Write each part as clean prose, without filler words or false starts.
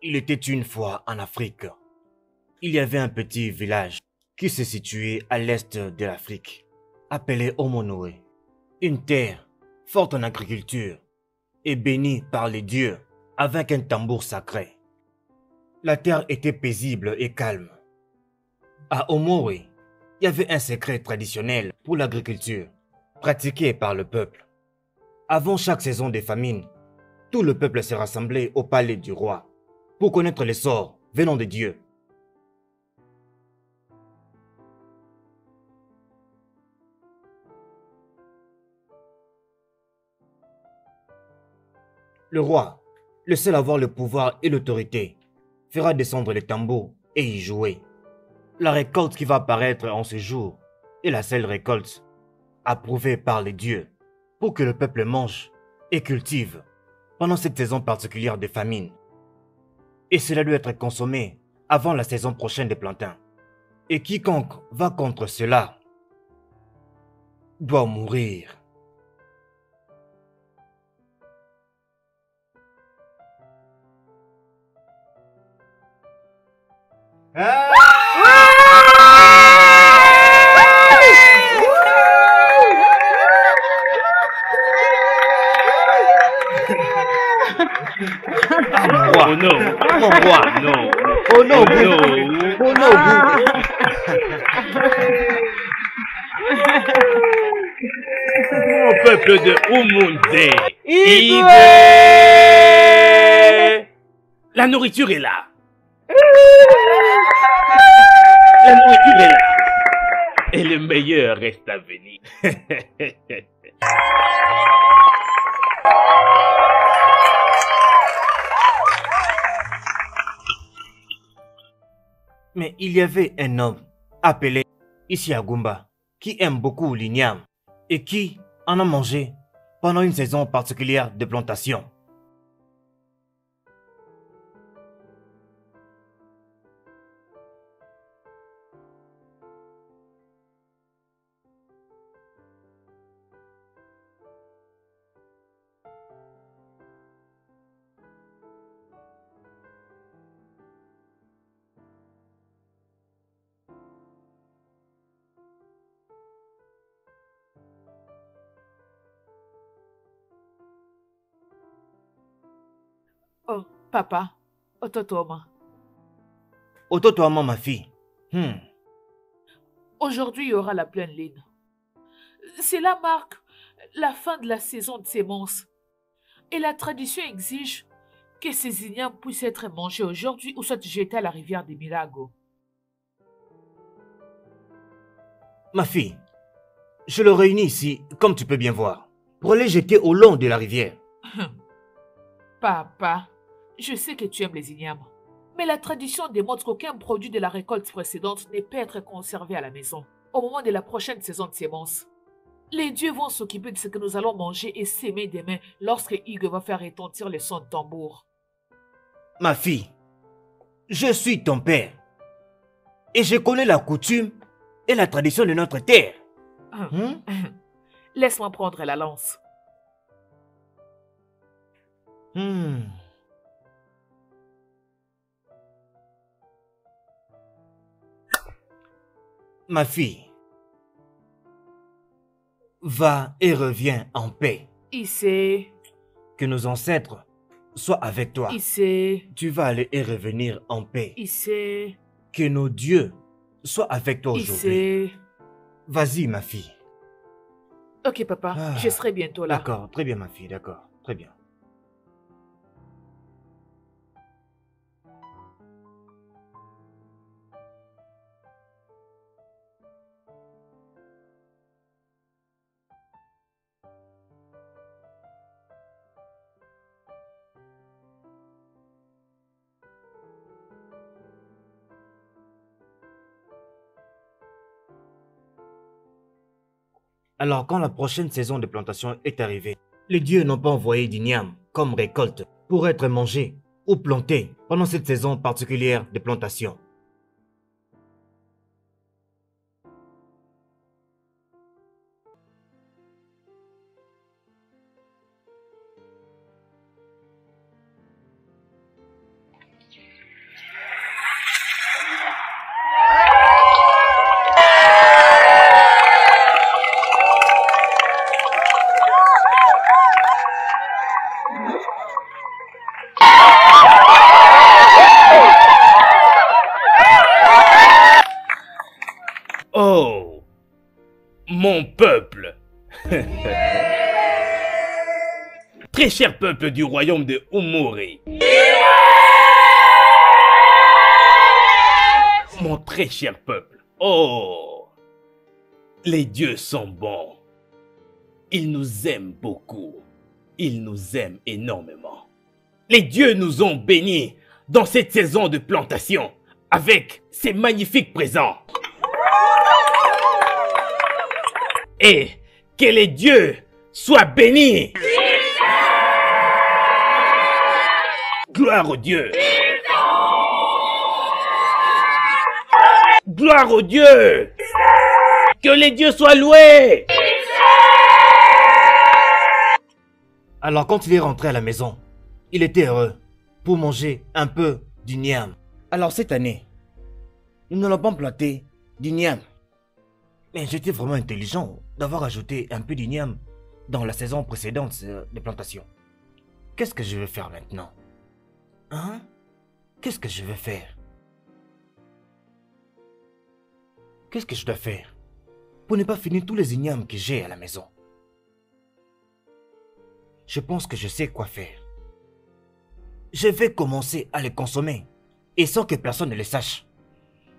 Il était une fois en Afrique. Il y avait un petit village qui se situait à l'est de l'Afrique, appelé Omonoé. Une terre forte en agriculture et bénie par les dieux avec un tambour sacré. La terre était paisible et calme. À Omoé, il y avait un secret traditionnel pour l'agriculture, pratiqué par le peuple. Avant chaque saison des famines, tout le peuple se rassemblait au palais du roi pour connaître les sorts venant de Dieu. Le roi, le seul à avoir le pouvoir et l'autorité, fera descendre les tambours et y jouer. La récolte qui va apparaître en ce jour est la seule récolte approuvée par les dieux pour que le peuple mange et cultive pendant cette saison particulière de famine. Et cela doit être consommé avant la saison prochaine des plantains. Et quiconque va contre cela doit mourir. Ah, mon roi! Oh non! Mon roi! Non! Oh non, Oh vous! non! Oh non, vous! Mon peuple de Umunde! Igwe! La nourriture est là! La nourriture est là! Et le meilleur reste à venir. Mais il y avait un homme appelé Isiagumba qui aime beaucoup l'igname et qui en a mangé pendant une saison particulière de plantation. Oh, papa, Ototoma, Ototoama, ma fille. aujourd'hui il y aura la pleine lune. Cela marque la fin de la saison de semences. Et la tradition exige que ces ignames puissent être mangés aujourd'hui ou soit jetés à la rivière des Milagos. Ma fille, je le réunis ici, comme tu peux bien voir, pour les jeter au long de la rivière. Papa, je sais que tu aimes les ignames. Mais la tradition démontre qu'aucun produit de la récolte précédente ne peut être conservé à la maison au moment de la prochaine saison de semences. Les dieux vont s'occuper de ce que nous allons manger et s'aimer demain lorsque Hugues va faire retentir le son de tambour. Ma fille, je suis ton père et je connais la coutume et la tradition de notre terre. Laisse-moi prendre la lance. Ma fille, va et reviens en paix. Ici, Que nos ancêtres soient avec toi. ici, Tu vas aller et revenir en paix. ici, Que nos dieux soient avec toi aujourd'hui. ici. Vas-y, ma fille. Ok, papa, je serai bientôt là. D'accord, très bien, ma fille, d'accord, très bien. Alors, quand la prochaine saison de plantation est arrivée, les dieux n'ont pas envoyé d'igname comme récolte pour être mangé ou planté pendant cette saison particulière de plantation. mon peuple. Très cher peuple du royaume de Umuri. Mon très cher peuple. Oh, les dieux sont bons. Ils nous aiment beaucoup. Ils nous aiment énormément. Les dieux nous ont bénis dans cette saison de plantation avec ces magnifiques présents. Et que les dieux soient bénis. Gloire aux dieux. Gloire aux dieux. Que les dieux soient loués. Alors quand il est rentré à la maison, il était heureux pour manger un peu du niam. Alors cette année, nous n'allons pas planter du niam. Mais j'étais vraiment intelligent d'avoir ajouté un peu d'igname dans la saison précédente des plantations. Qu'est-ce que je vais faire maintenant? Hein? Qu'est-ce que je vais faire? Qu'est-ce que je dois faire pour ne pas finir tous les ignames que j'ai à la maison? Je pense que je sais quoi faire. Je vais commencer à les consommer et sans que personne ne le sache.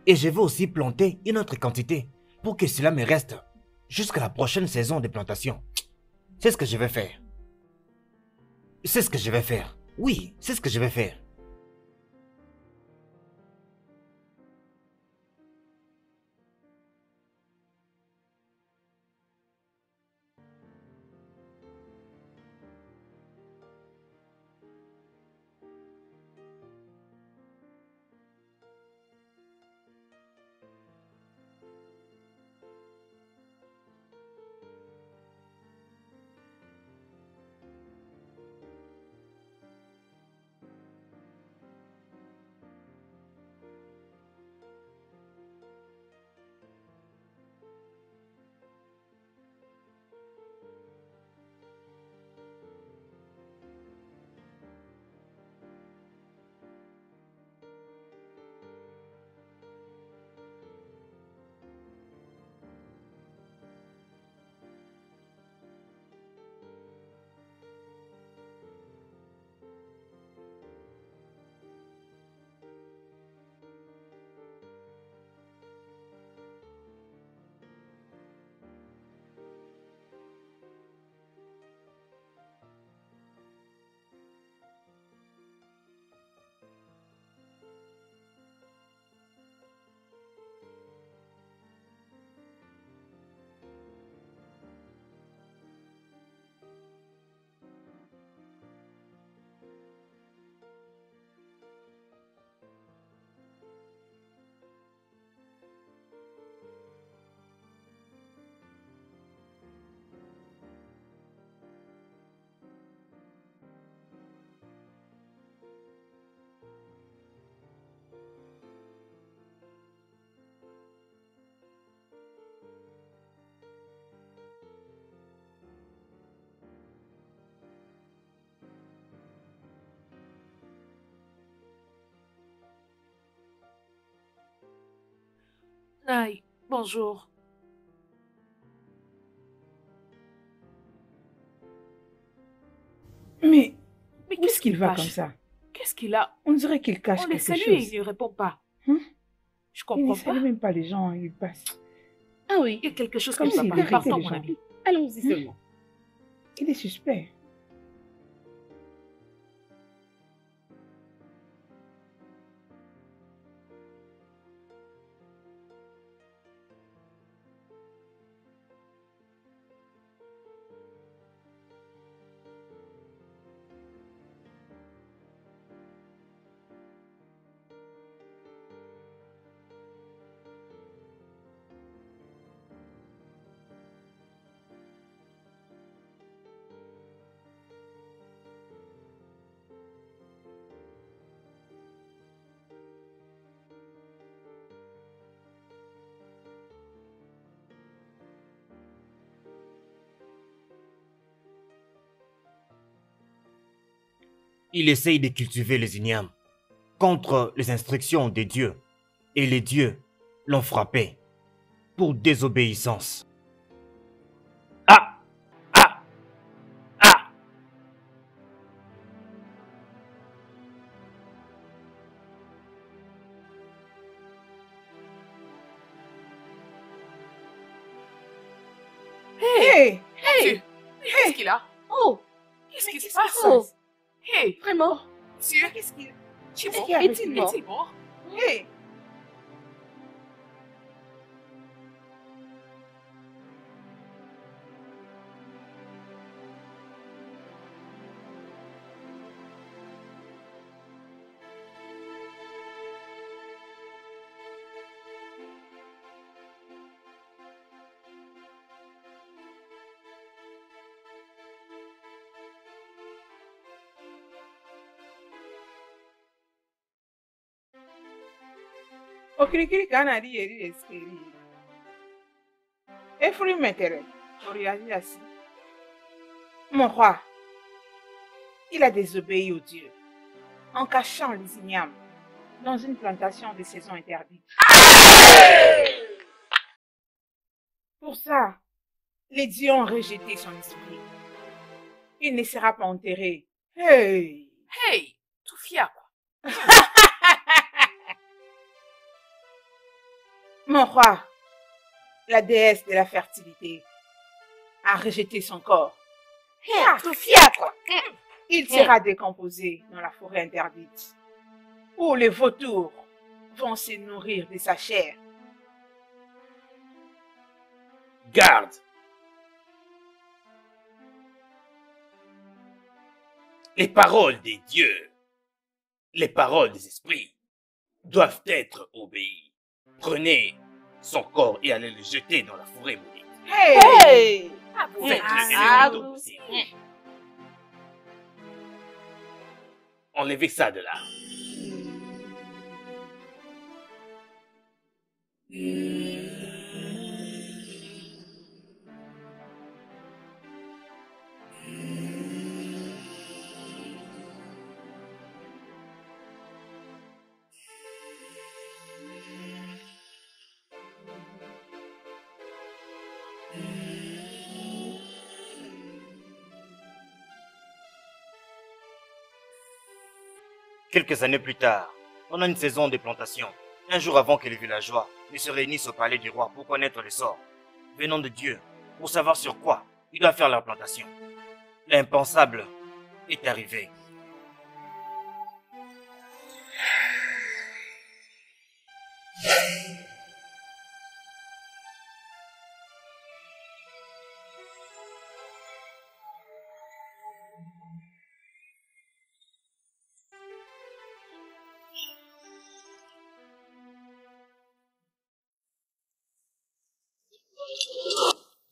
Et je vais aussi planter une autre quantité pour que cela me reste jusqu'à la prochaine saison de plantation. C'est ce que je vais faire. C'est ce que je vais faire. Oui, c'est ce que je vais faire. Naï, bonjour. Mais Mais où qu'est-ce est-ce qu'il va fâche? comme ça? Qu'est-ce qu'il a? On dirait qu'il cache On le quelque salue et chose. il ne répond pas. Hein? Je Il comprends ne pas. salue même pas les gens, il passe. Ah oui, Il y a quelque chose Comme qui ne s'il va pas. irritait Partons, les mon gens. ami. allons-y seulement. Il est suspect. Il essaye de cultiver les ignames contre les instructions des dieux. Et les dieux l'ont frappé pour désobéissance. Dieu, qu'est-ce qu'il a? Oh, Qu'est-ce qui se Qu'est-ce passe? qui se passe? Hey, vraiment? Dieu, Qu'est-ce qu'il tu es qu'est-ce mort? qu'il y a avec Est-il lui? mort? Est-il mort? Hey! Okirikiri ka na-adị eri eri. Efuri metere, Oriali assis. Mon roi, il a désobéi au Dieu en cachant les ignames dans une plantation de saison interdite. Pour ça, les dieux ont rejeté son esprit. Il ne sera pas enterré. Hey! Hey, tout fier, quoi. Mon roi, la déesse de la fertilité, a rejeté son corps. Tout fiacre. Il sera décomposé dans la forêt interdite, où les vautours vont se nourrir de sa chair. Garde. Les paroles des dieux, les paroles des esprits doivent être obéies. Prenez son corps et allez le jeter dans la forêt maudite. Hey! Faites-le Ah, le plus tôt possible. Enlevez ça de là. Quelques années plus tard, pendant une saison de plantation, un jour avant que les villageois ne se réunissent au palais du roi pour connaître le sort venant de Dieu, pour savoir sur quoi ils doivent faire leur plantation, l'impensable est arrivé.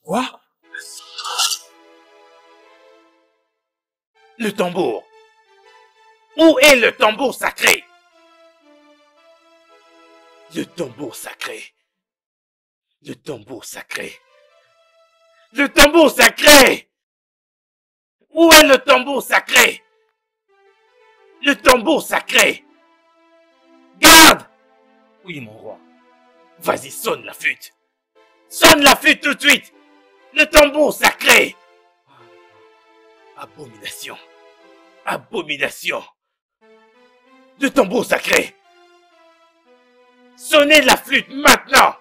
Quoi? Le tambour. Où est le tambour sacré? Le tambour sacré. Le tambour sacré. Le tambour sacré! Où est le tambour sacré? Le tambour sacré! Garde! Oui, mon roi. Vas-y, sonne la flûte. Sonne la flûte tout de suite. Le tambour sacré. Abomination. Abomination. Le tambour sacré. Sonnez la flûte maintenant.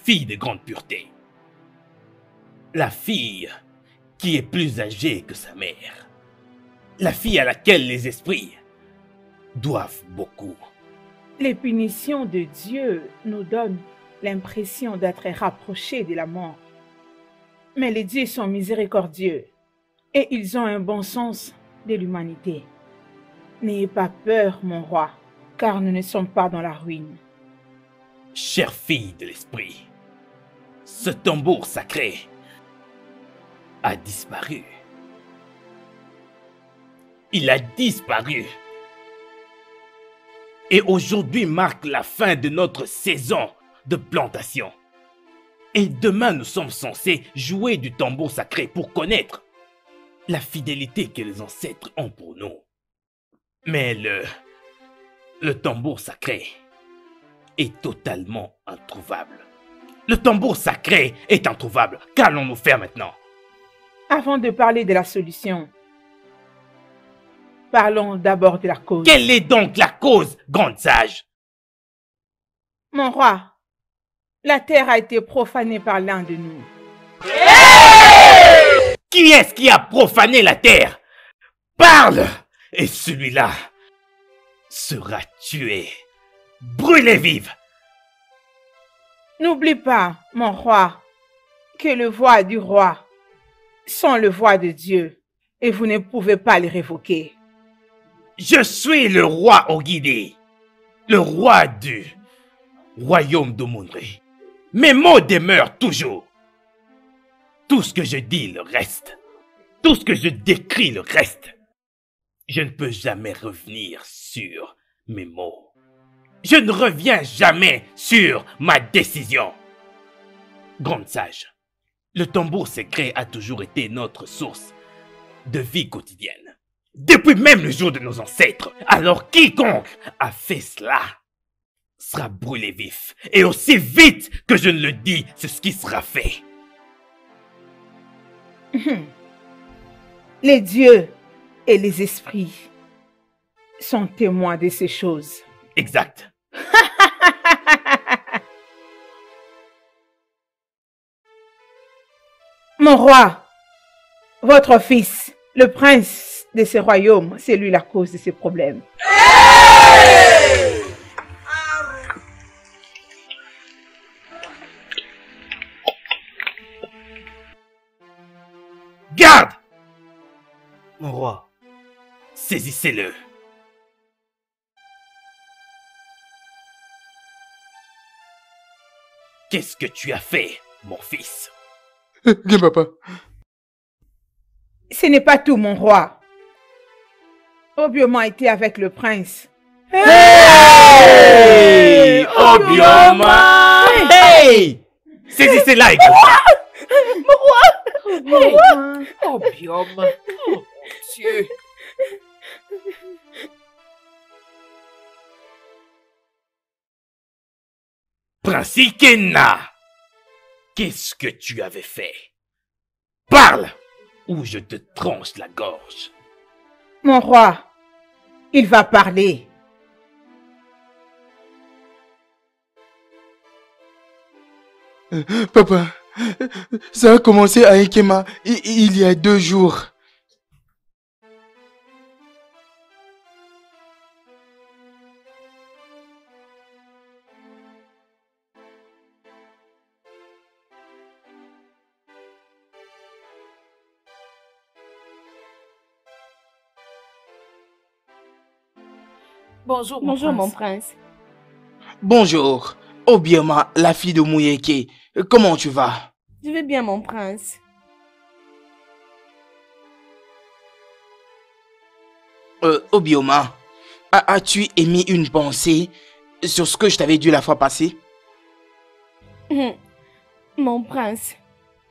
fille de grande pureté. La fille qui est plus âgée que sa mère. La fille à laquelle les esprits doivent beaucoup. Les punitions de Dieu nous donnent l'impression d'être rapprochés de la mort. Mais les dieux sont miséricordieux et ils ont un bon sens de l'humanité. N'ayez pas peur, mon roi, car nous ne sommes pas dans la ruine. Chère fille de l'esprit, ce tambour sacré a disparu. Il a disparu. Et aujourd'hui marque la fin de notre saison de plantation. Et demain, nous sommes censés jouer du tambour sacré pour connaître la fidélité que les ancêtres ont pour nous. Mais le tambour sacré est totalement introuvable. Le tambour sacré est introuvable. Qu'allons-nous faire maintenant? Avant de parler de la solution, parlons d'abord de la cause. Quelle est donc la cause, grande sage? Mon roi, la terre a été profanée par l'un de nous. Qui est-ce qui a profané la terre? Parle! Et celui-là sera tué, brûlé vif. N'oublie pas, mon roi, que le voix du roi sont le voix de Dieu et vous ne pouvez pas les révoquer. Je suis le roi Ogidi, le roi du royaume d'Omundri. Mes mots demeurent toujours. Tout ce que je dis le reste. Tout ce que je décris le reste. Je ne peux jamais revenir sur mes mots. Je ne reviens jamais sur ma décision. Grande sage, le tambour sacré a toujours été notre source de vie quotidienne. Depuis même le jour de nos ancêtres. Alors quiconque a fait cela sera brûlé vif. Et aussi vite que je ne le dis, c'est ce qui sera fait. Les dieux et les esprits sont témoins de ces choses. Exact. Mon roi, votre fils, le prince de ce royaume, c'est lui la cause de ces problèmes. Garde! Mon roi, Saisissez-le. Qu'est-ce que tu as fait, mon fils? Bien, papa. Ce n'est pas tout, mon roi. Obioma était avec le prince. Hey! Obioma! Hey! Saisissez-la, écoute! Hey, Obiom. Oh, Dieu. Prince Ikenna! Qu'est-ce que tu avais fait? Parle! Ou je te tranche la gorge. Mon roi, il va parler. Papa, ça a commencé à Ikema il y a 2 jours. Bonjour, mon Bonjour, mon prince. prince. Bonjour, Obioma, la fille de Muyeke. Comment tu vas? Je vais bien, mon prince. Obioma, as-tu émis une pensée sur ce que je t'avais dit la fois passée? Mon prince,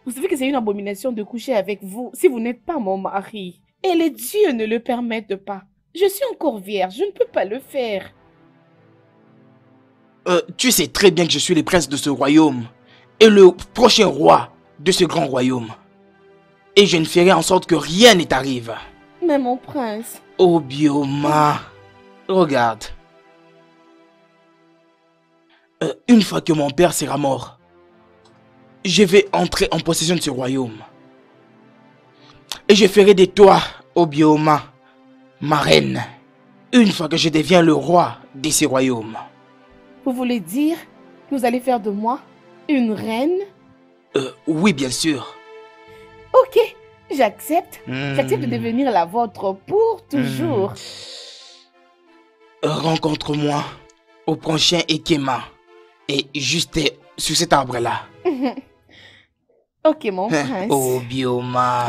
vous savez que c'est une abomination de coucher avec vous si vous n'êtes pas mon mari. Et les dieux ne le permettent pas. Je suis encore vierge, je ne peux pas le faire. Tu sais très bien que je suis le prince de ce royaume et le prochain roi de ce grand royaume. Et je ne ferai en sorte que rien ne t'arrive. Mais mon prince... Obioma, regarde. Une fois que mon père sera mort, je vais entrer en possession de ce royaume. Et je ferai de toi, Obioma, ma reine, une fois que je deviens le roi de ce royaume. Vous voulez dire que vous allez faire de moi une reine? Oui, bien sûr. Ok, j'accepte. J'accepte de devenir la vôtre pour toujours. Rencontre-moi au prochain Ekema. Et juste sur cet arbre-là. Ok, mon prince. Oh, Bioma.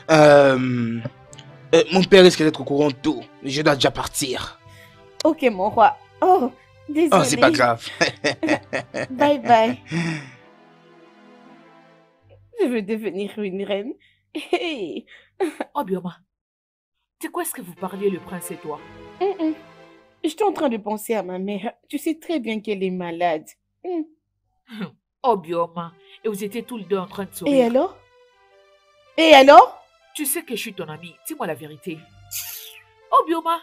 Mon père risque d'être au courant de tout. Je dois déjà partir. Ok, mon roi. Oh, désolé. Oh, c'est pas grave. Bye bye. Je veux devenir une reine. Hey. Obioma, de quoi est-ce que vous parliez, le prince et toi? J'étais en train de penser à ma mère. Tu sais très bien qu'elle est malade. Obioma, et vous étiez tous les deux en train de sourire. Et alors? Et alors? Tu sais que je suis ton amie, dis-moi la vérité. Obioma,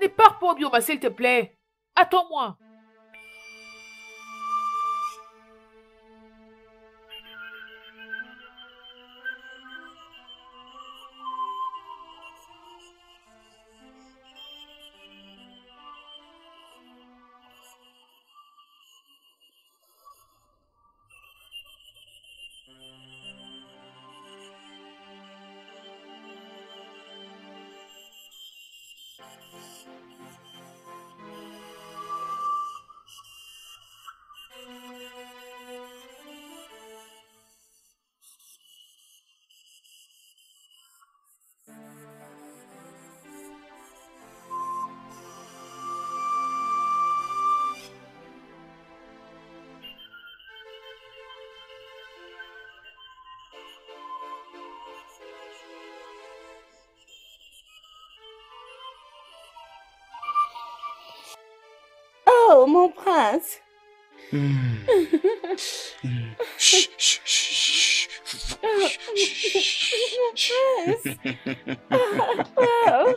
ne pars pas, Obioma, s'il te plaît. Attends-moi. Oh, mon prince. Chut, chut, chut, chut. Wow.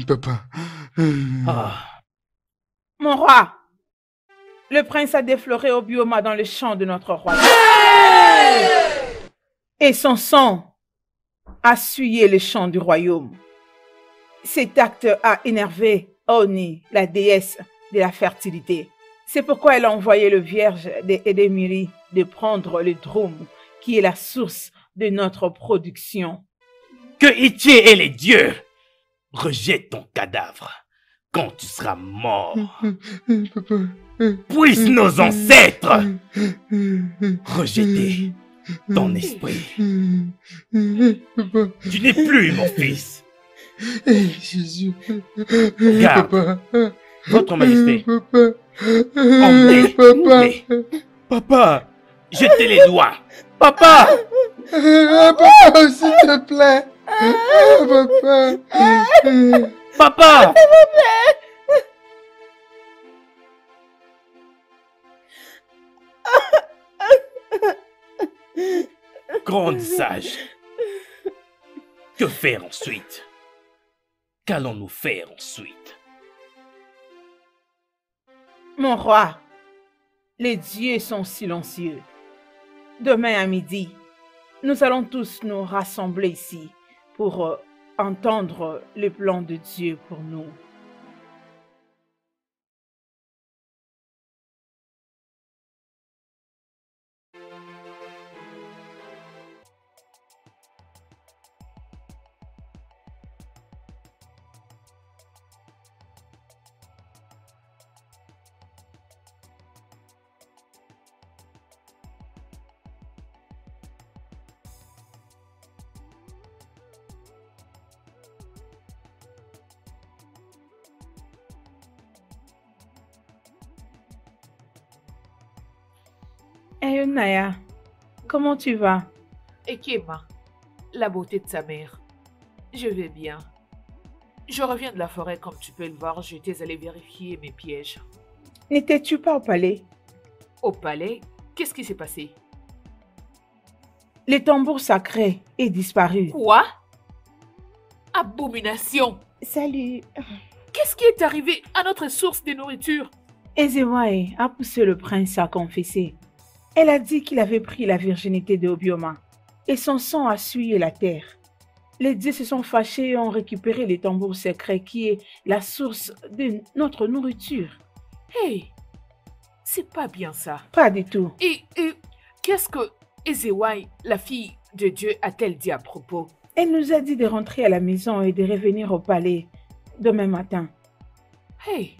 Papa. Mon roi, le prince a défloré Obioma dans le champ de notre roi. Et son sang a souillé le champ du royaume. Cet acte a énervé Oni, la déesse de la fertilité. C'est pourquoi elle a envoyé le vierge d'Edemiri de prendre le drum, qui est la source de notre production. Que Itié et les dieux rejettent ton cadavre quand tu seras mort. Puissent nos ancêtres rejeter ton esprit. Tu n'es plus mon fils. Jésus. Garde, votre majesté. Papa. Emmenez, emmenez. Papa, jetez les doigts. Papa. Papa, s'il te plaît. Papa. Papa. Grande sage. Que faire ensuite? Qu'allons-nous faire ensuite? Mon roi, les dieux sont silencieux. Demain à midi, nous allons tous nous rassembler ici pour entendre le plan de Dieu pour nous. Hey, Naya, comment tu vas? Et Kema, la beauté de sa mère. Je vais bien. Je reviens de la forêt, comme tu peux le voir, j'étais allée vérifier mes pièges. N'étais-tu pas au palais? Au palais, qu'est-ce qui s'est passé? Le tambour sacré est disparu. Quoi? Abomination! Salut. Qu'est-ce qui est arrivé à notre source de nourriture? Ezewai a poussé le prince à confesser. Elle a dit qu'il avait pris la virginité de Obioma et son sang a souillé la terre. Les dieux se sont fâchés et ont récupéré le tambour secret qui est la source de notre nourriture. Hey! C'est pas bien ça. Pas du tout. Et qu'est-ce que Ezewai, la fille de Dieu, a-t-elle dit à propos? Elle nous a dit de rentrer à la maison et de revenir au palais demain matin. Hey!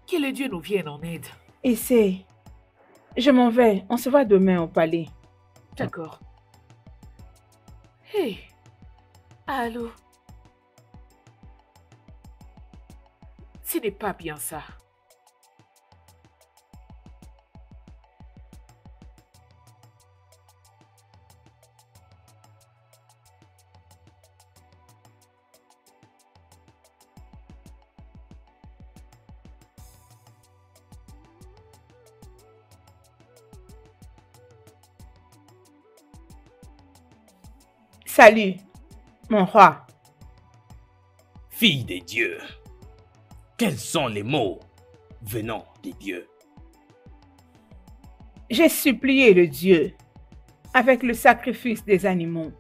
Que le Dieu nous vienne en aide. Et c'est... Je m'en vais. On se voit demain au palais. D'accord. Hey! Allô? Ce n'est pas bien ça. Salut, mon roi. Fille des dieux, quels sont les mots venant des dieux? J'ai supplié le Dieu avec le sacrifice des animaux,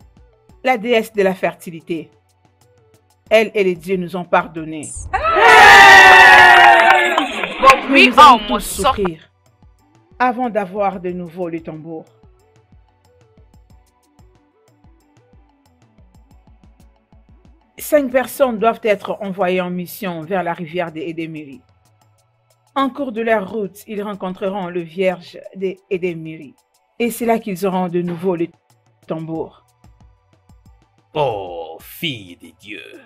la déesse de la fertilité. Elle et les dieux nous ont pardonné. Oui, Nous allons tous souffrir avant d'avoir de nouveau le tambour. Cinq personnes doivent être envoyées en mission vers la rivière des Edemiri. En cours de leur route, ils rencontreront le vierge des Edemiri. Et c'est là qu'ils auront de nouveau le tambour. Oh, fille des dieux,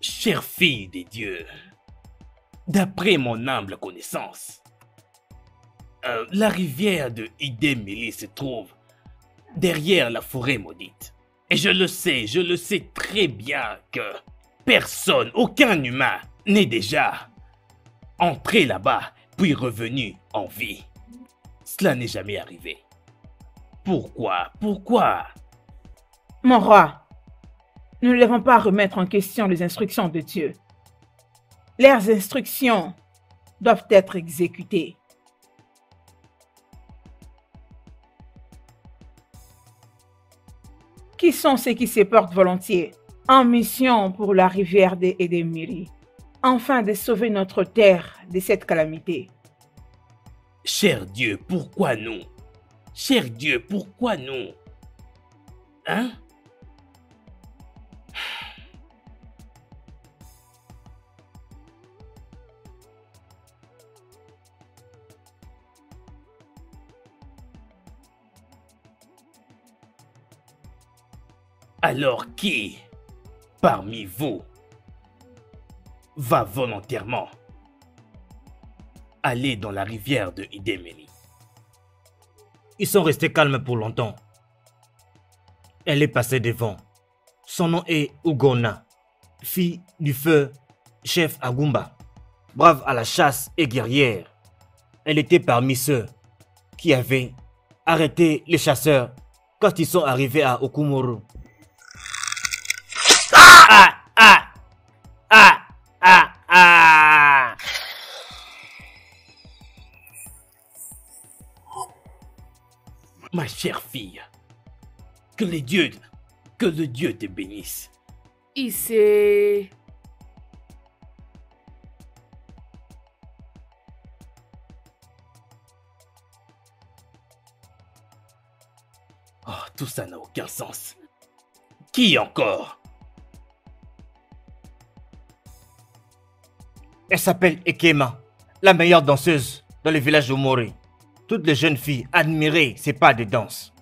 chère fille des dieux, d'après mon humble connaissance, la rivière de Idemili se trouve derrière la forêt maudite. Et je le sais très bien que personne, aucun humain n'est déjà entré là-bas puis revenu en vie. Cela n'est jamais arrivé. Pourquoi? Mon roi, nous ne devons pas remettre en question les instructions de Dieu. Leurs instructions doivent être exécutées. Qui sont ceux qui se portent volontiers en mission pour la rivière des Edemiri, afin de sauver notre terre de cette calamité? Cher Dieu, pourquoi nous? Cher Dieu, pourquoi nous? Hein? Alors qui, parmi vous, va volontairement aller dans la rivière de Idemili? Ils sont restés calmes pour longtemps. Elle est passée devant. Son nom est Ugona, fille du feu, chef Agumba, brave à la chasse et guerrière. Elle était parmi ceux qui avaient arrêté les chasseurs quand ils sont arrivés à Okumuru. Ma chère fille, que le Dieu te bénisse. Il s'est... Oh, tout ça n'a aucun sens. Qui encore? Elle s'appelle Ekema, la meilleure danseuse dans le village de Mori. Toutes les jeunes filles admiraient ses pas de danse.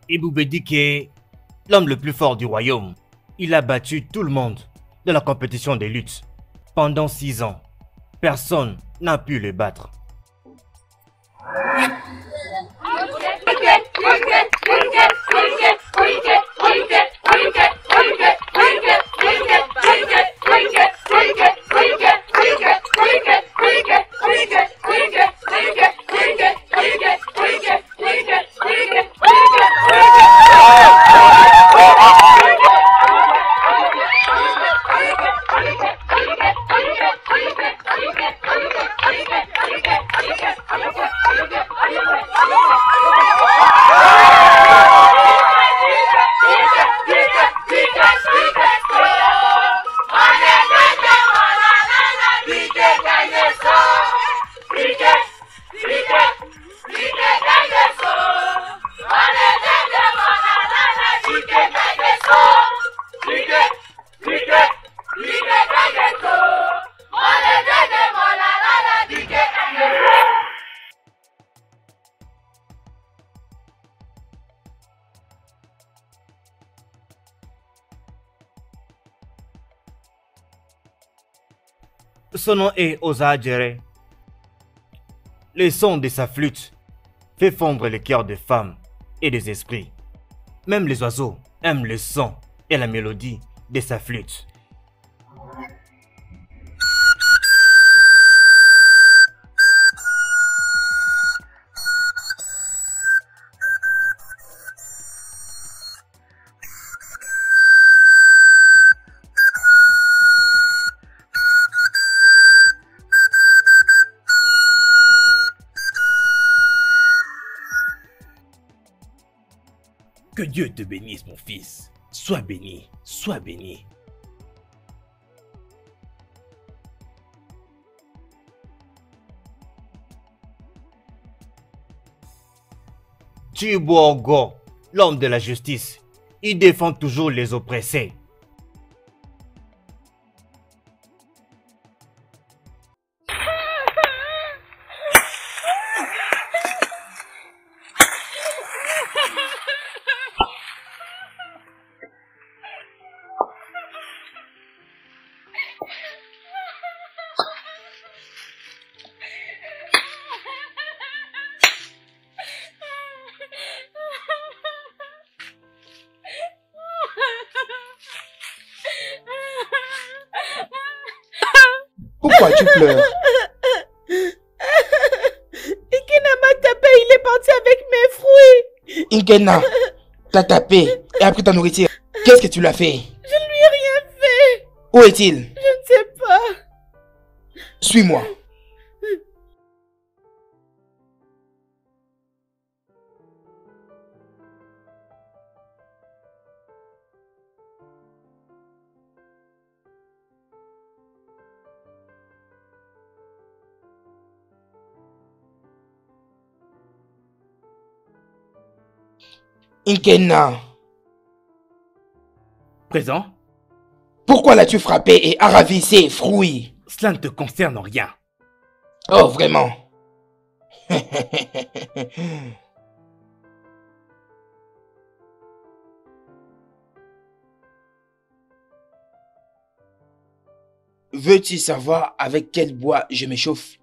Iboubedike, l'homme le plus fort du royaume, il a battu tout le monde dans la compétition des luttes. Pendant 6 ans, personne n'a pu le battre. Son nom est Osajere. Le son de sa flûte fait fondre les cœurs des femmes et des esprits. Même les oiseaux aiment le son et la mélodie de sa flûte. Que Dieu te bénisse, mon fils. Sois béni, sois béni. Chibuogo, l'homme de la justice, il défend toujours les oppressés. Pourquoi tu pleures? Ikena m'a tapé, il est parti avec mes fruits. Inkena t'a tapé et a pris ta nourriture. Qu'est-ce que tu l'as fait? Je ne lui ai rien fait. Où est-il? Je ne sais pas. Suis-moi. Inkena, Présent, pourquoi l'as-tu frappé et ravi ses fruits? cela ne te concerne en rien. Oh, vraiment? Veux-tu savoir avec quel bois je m'échauffe?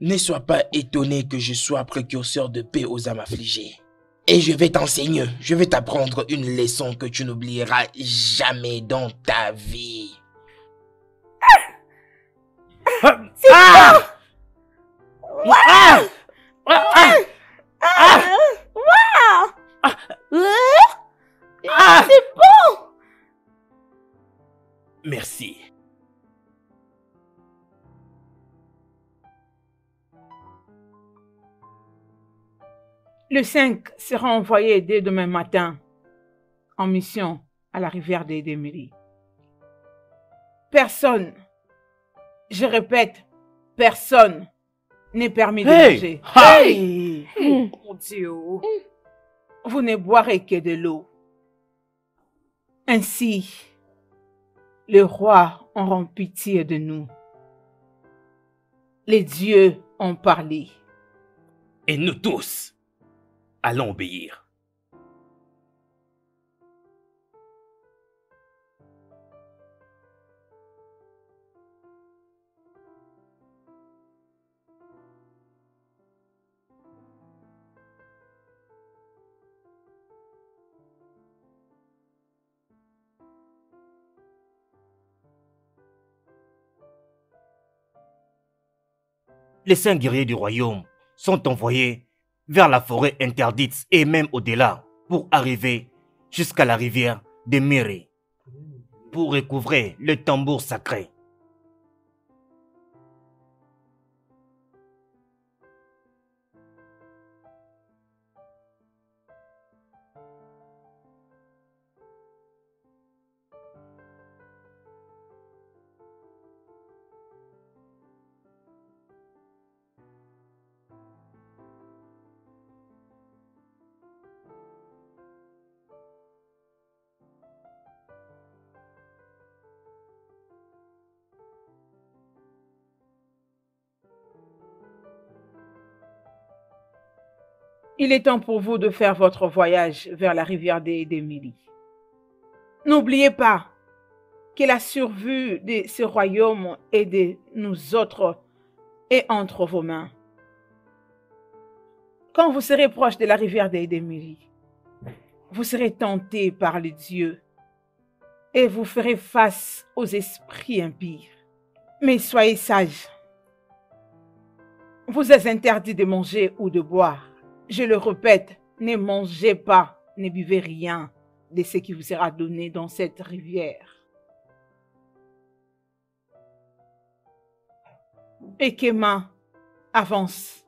Ne sois pas étonné que je sois précurseur de paix aux âmes affligées. Et je vais t'enseigner, je vais t'apprendre une leçon que tu n'oublieras jamais dans ta vie. C'est bon. Merci. Le 5 sera envoyé dès demain matin en mission à la rivière d'Edemiri. Personne, je répète, personne n'est permis de Hey! manger. Hey! Mon Dieu. Vous ne boirez que de l'eau. Ainsi, les rois auront pitié de nous. Les dieux ont parlé. Et nous tous allons obéir. Les 5 guerriers du royaume sont envoyés vers la forêt interdite et même au-delà pour arriver jusqu'à la rivière de Miri pour recouvrer le tambour sacré. Il est temps pour vous de faire votre voyage vers la rivière d'Émilie. N'oubliez pas que la survie de ce royaume et de nous autres est entre vos mains. Quand vous serez proche de la rivière d'Émilie, vous serez tenté par les dieux et vous ferez face aux esprits impies. Mais soyez sages. Vous êtes interdit de manger ou de boire. Je le répète, ne mangez pas, ne buvez rien de ce qui vous sera donné dans cette rivière. Ekema, avance.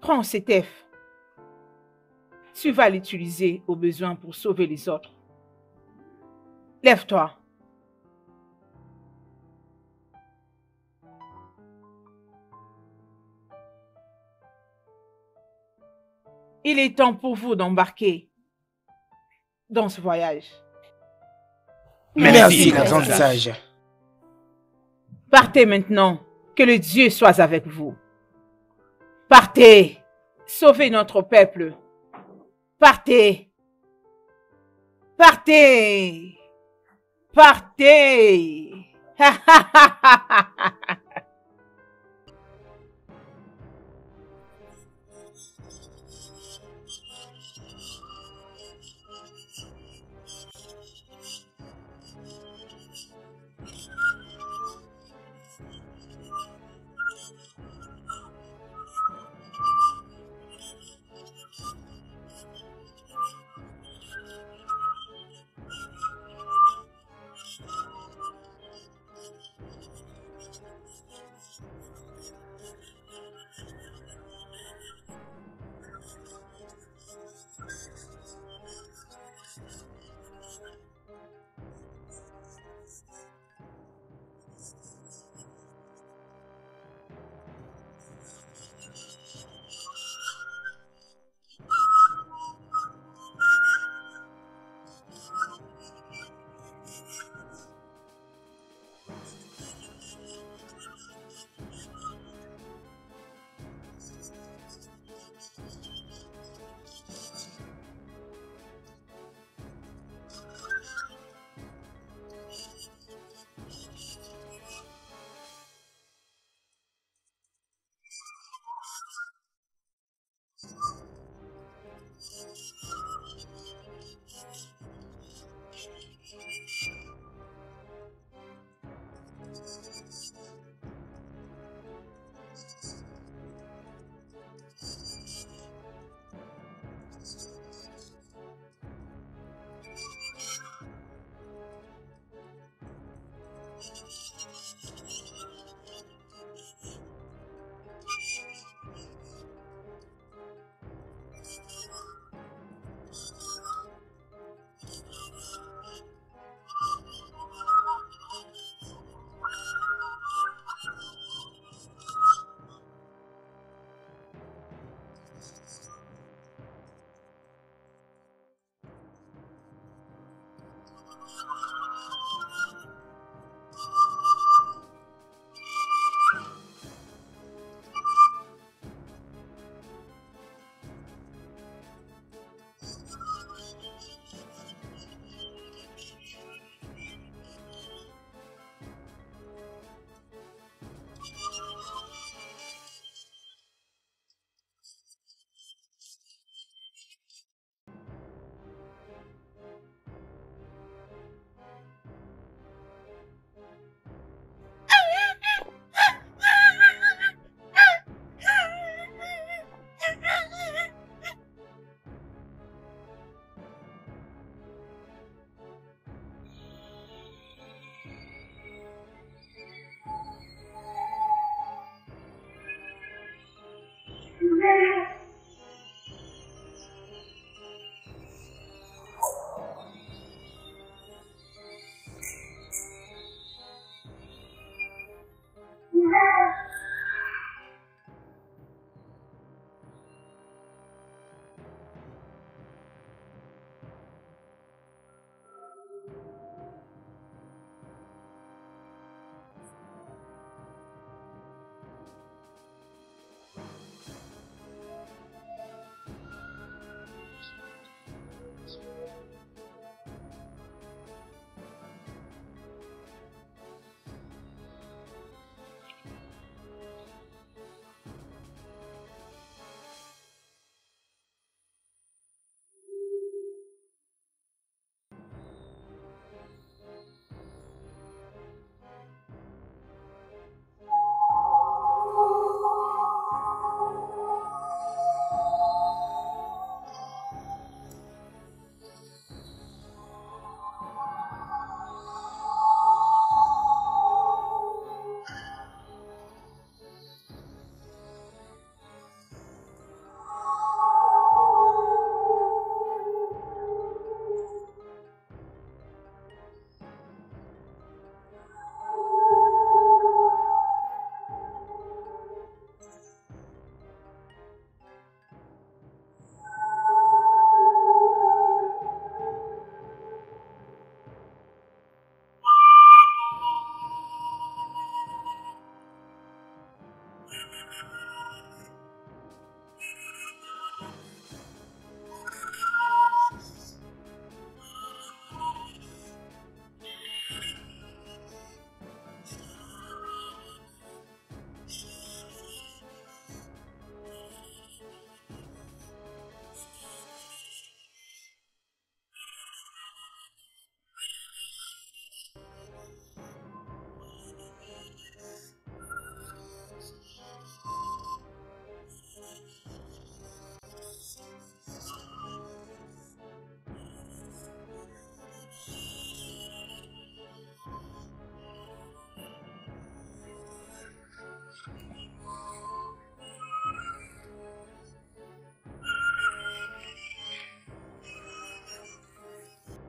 Prends cet œuf. Tu vas l'utiliser au besoin pour sauver les autres. Lève-toi. Il est temps pour vous d'embarquer dans ce voyage. Merci, la grande sage. Partez maintenant, que le Dieu soit avec vous. Partez, sauvez notre peuple. Partez, partez, partez.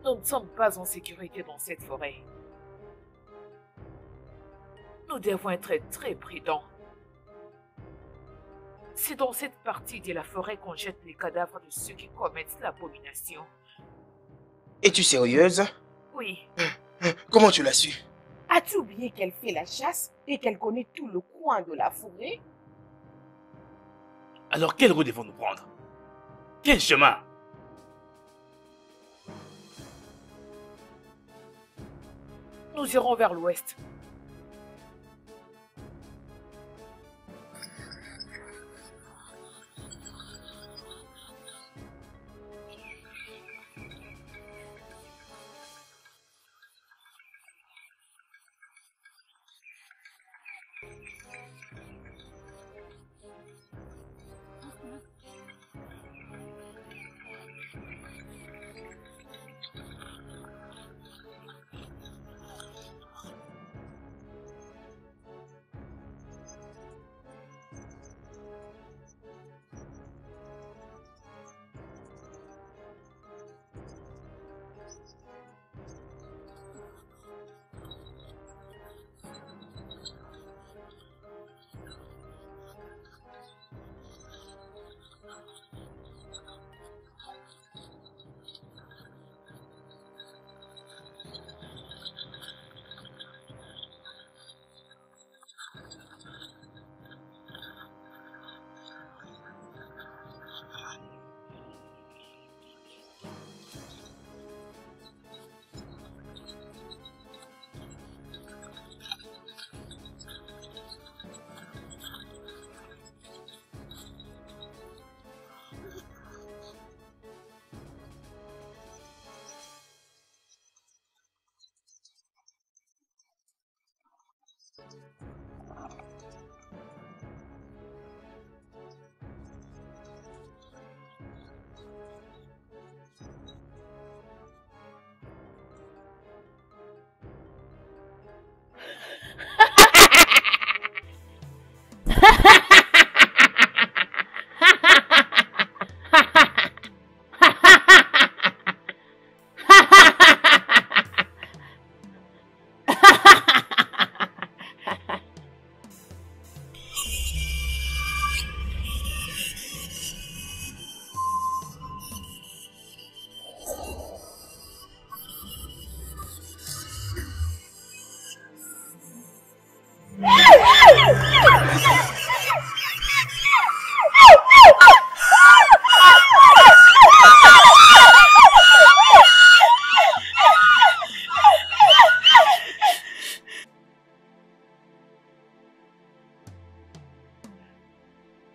Nous ne sommes pas en sécurité dans cette forêt. Nous devons être très prudents. C'est dans cette partie de la forêt qu'on jette les cadavres de ceux qui commettent l'abomination. Es-tu sérieuse? Oui. Comment tu l'as su? As-tu oublié qu'elle fait la chasse et qu'elle connaît tout le coin de la forêt? Alors quelle route devons-nous prendre? Quel chemin? Nous irons vers l'ouest.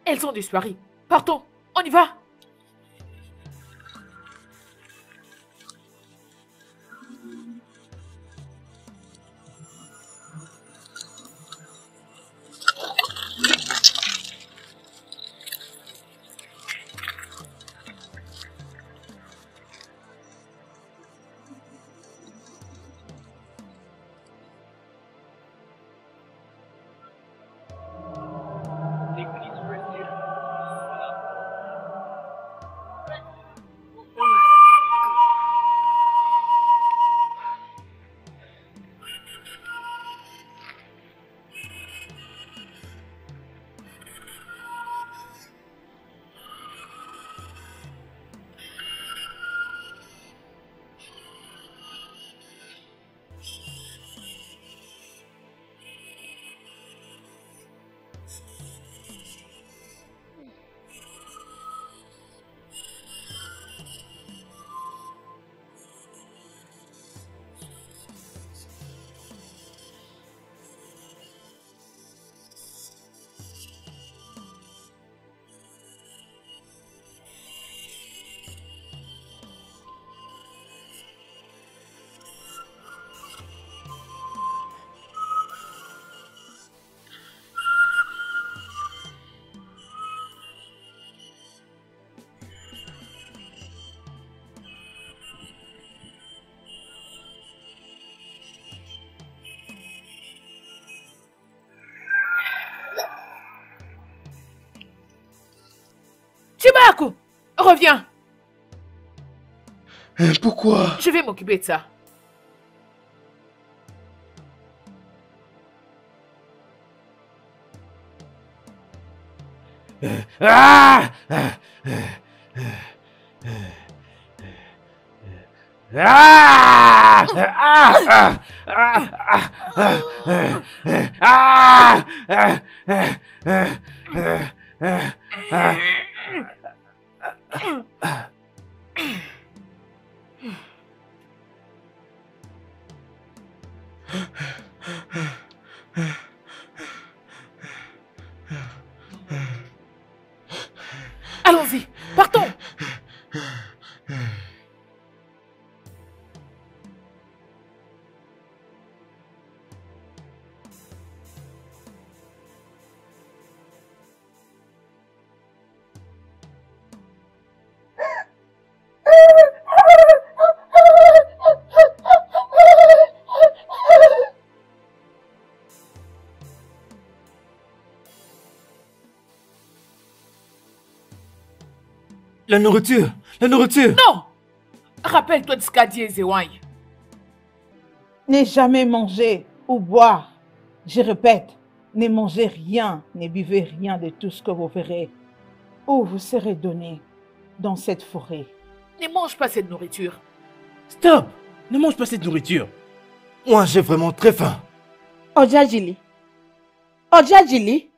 Elles ont disparu. Partons, on y va. Chibaku, reviens. Pourquoi? Je vais m'occuper de ça. Ah! Ah! Allons-y, partons. La nourriture! La nourriture! Non! Rappelle-toi de ce qu'a dit Ezewai. Ne jamais manger ou boire. Je répète, ne mangez rien, ne buvez rien de tout ce que vous verrez ou vous serez donné dans cette forêt. Ne mange pas cette nourriture. Stop! Ne mange pas cette nourriture. Moi, j'ai vraiment très faim. Ojajili. Ojajili.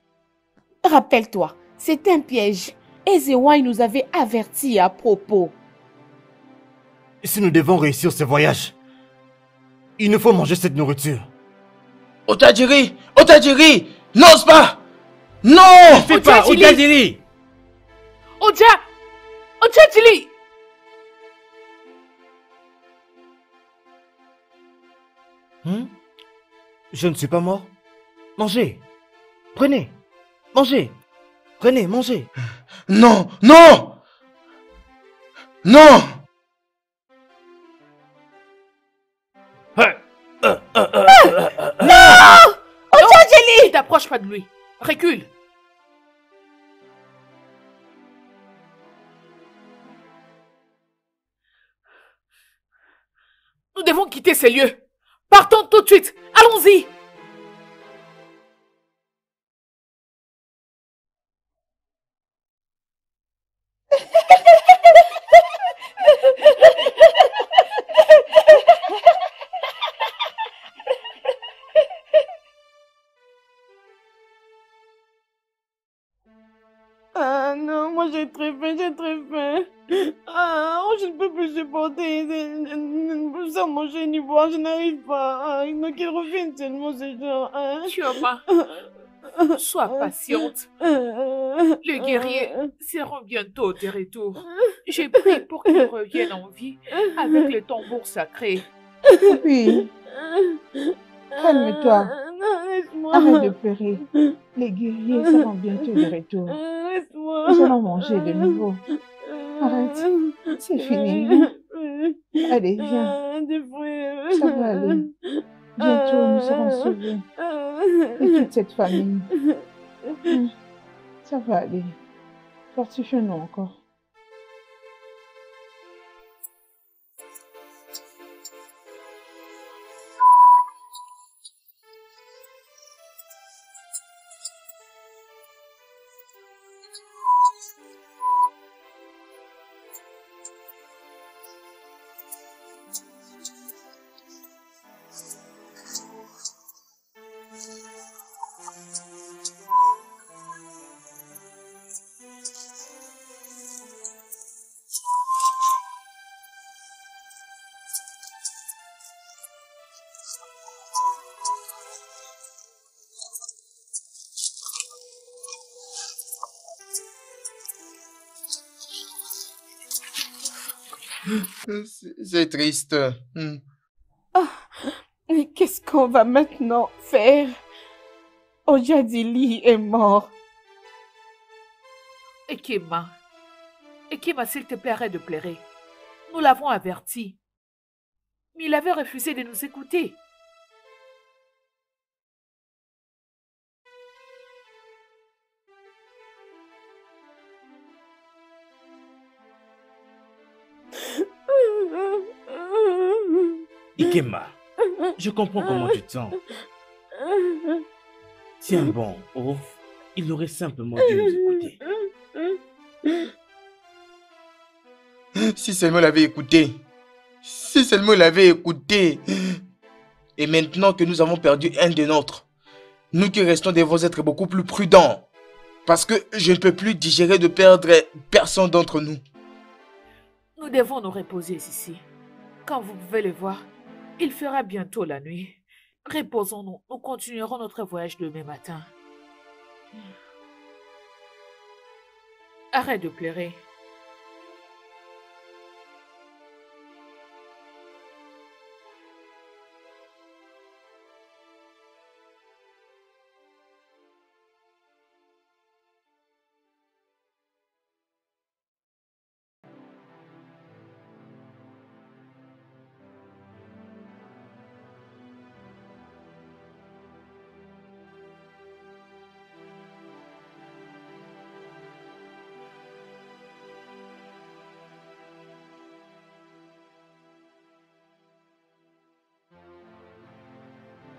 Rappelle-toi, c'est un piège. Ezewai nous avait avertis à propos. Si nous devons réussir ce voyage, il nous faut manger cette nourriture. Otajiri! Otajiri! N'ose pas! Non! Fais pas, Ojajili! Ojajili! Je ne suis pas mort. Mangez. Prenez. Mangez. Prenez, mangez. Non, non! Non! Ne t'approche pas de lui. Recule. Nous devons quitter ces lieux. Partons tout de suite. Allons-y. Ah non, moi j'ai très faim, j'ai très faim. Ah, je ne peux plus supporter sans manger ni boire, je n'arrive pas. Ah, donc qu'il revienne seulement ce genre. Hein. Chioma, sois patiente. Le guerrier sera bientôt de retour. J'ai prié pour qu'il revienne en vie avec le tambour sacré. Oui, calme-toi. Non, laisse-moi. Arrête de pleurer. Les guerriers seront bientôt de retour. Laisse-moi. Nous allons manger de nouveau. Arrête, c'est fini. Allez, viens. Ça va aller. Bientôt, nous serons sauvés. Et toute cette famille. Ça va aller. Fortifions-nous encore. C'est triste. Mais qu'est-ce qu'on va maintenant faire? Ojadili est mort. Ekema, s'il te plaît, arrête de pleurer. Nous l'avons averti. Mais il avait refusé de nous écouter. Ikema, je comprends comment tu te sens. Tiens bon, oh, il aurait simplement dû nous écouter. Si seulement il avait écouté. Si seulement il avait écouté. Et maintenant que nous avons perdu un de nôtres, nous qui restons devons être beaucoup plus prudents. Parce que je ne peux plus digérer de perdre personne d'entre nous. Nous devons nous reposer ici. Quand vous pouvez le voir, il fera bientôt la nuit. Reposons-nous, nous continuerons notre voyage demain matin. Arrête de pleurer.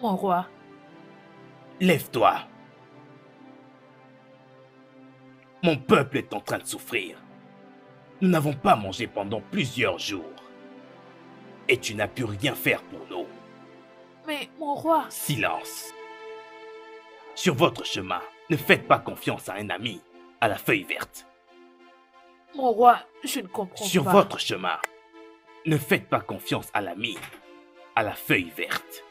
Mon roi, Lève-toi. Mon peuple est en train de souffrir. Nous n'avons pas mangé pendant plusieurs jours. Et tu n'as pu rien faire pour nous. mais mon roi, Silence. Sur votre chemin, ne faites pas confiance à un ami, à la feuille verte. mon roi, je ne comprends Sur pas. votre chemin, ne faites pas confiance à l'ami, à la feuille verte.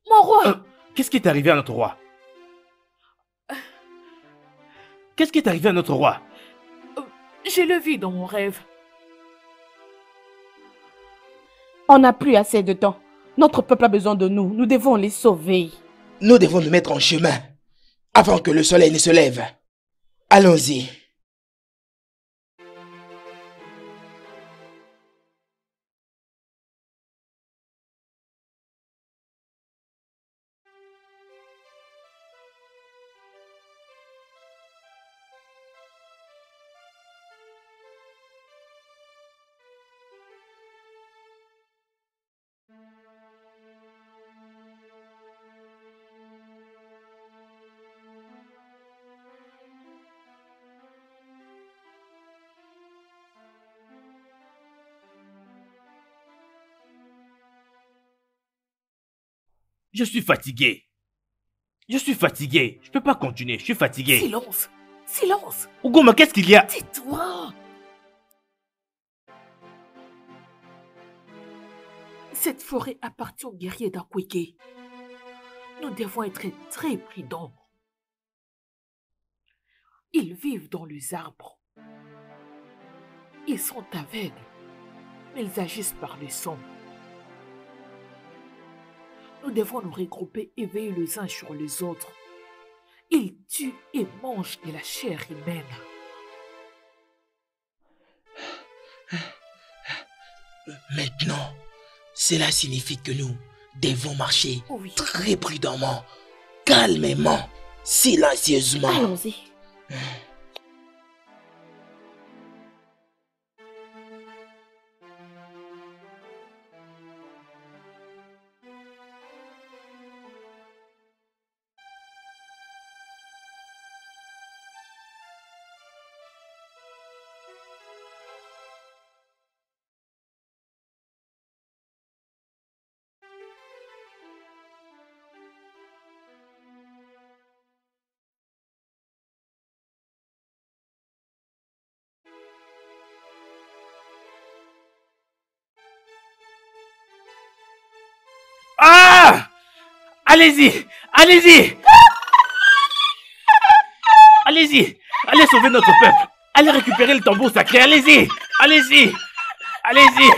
Mon roi, Qu'est-ce qui est arrivé à notre roi? Qu'est-ce qui est arrivé à notre roi? je le vis dans mon rêve. On n'a plus assez de temps. Notre peuple a besoin de nous. Nous devons les sauver. Nous devons nous mettre en chemin avant que le soleil ne se lève. Allons-y. Je suis fatigué. Je suis fatigué. Je peux pas continuer. Je suis fatigué. Silence! Silence! Ugoma, qu'est-ce qu'il y a? Tais-toi! Cette forêt appartient aux guerriers d'Akweke. Nous devons être très prudents. Ils vivent dans les arbres. Ils sont aveugles, mais ils agissent par le son. Nous devons nous regrouper et veiller les uns sur les autres. Ils tuent et mangent de la chair humaine. Maintenant, cela signifie que nous devons marcher Oui. très prudemment, calmement, silencieusement. Allons-y. Ah! Allez-y! Allez-y! Allez-y! Allez sauver notre peuple! Allez récupérer le tambour sacré! Allez-y! Allez-y! Allez-y!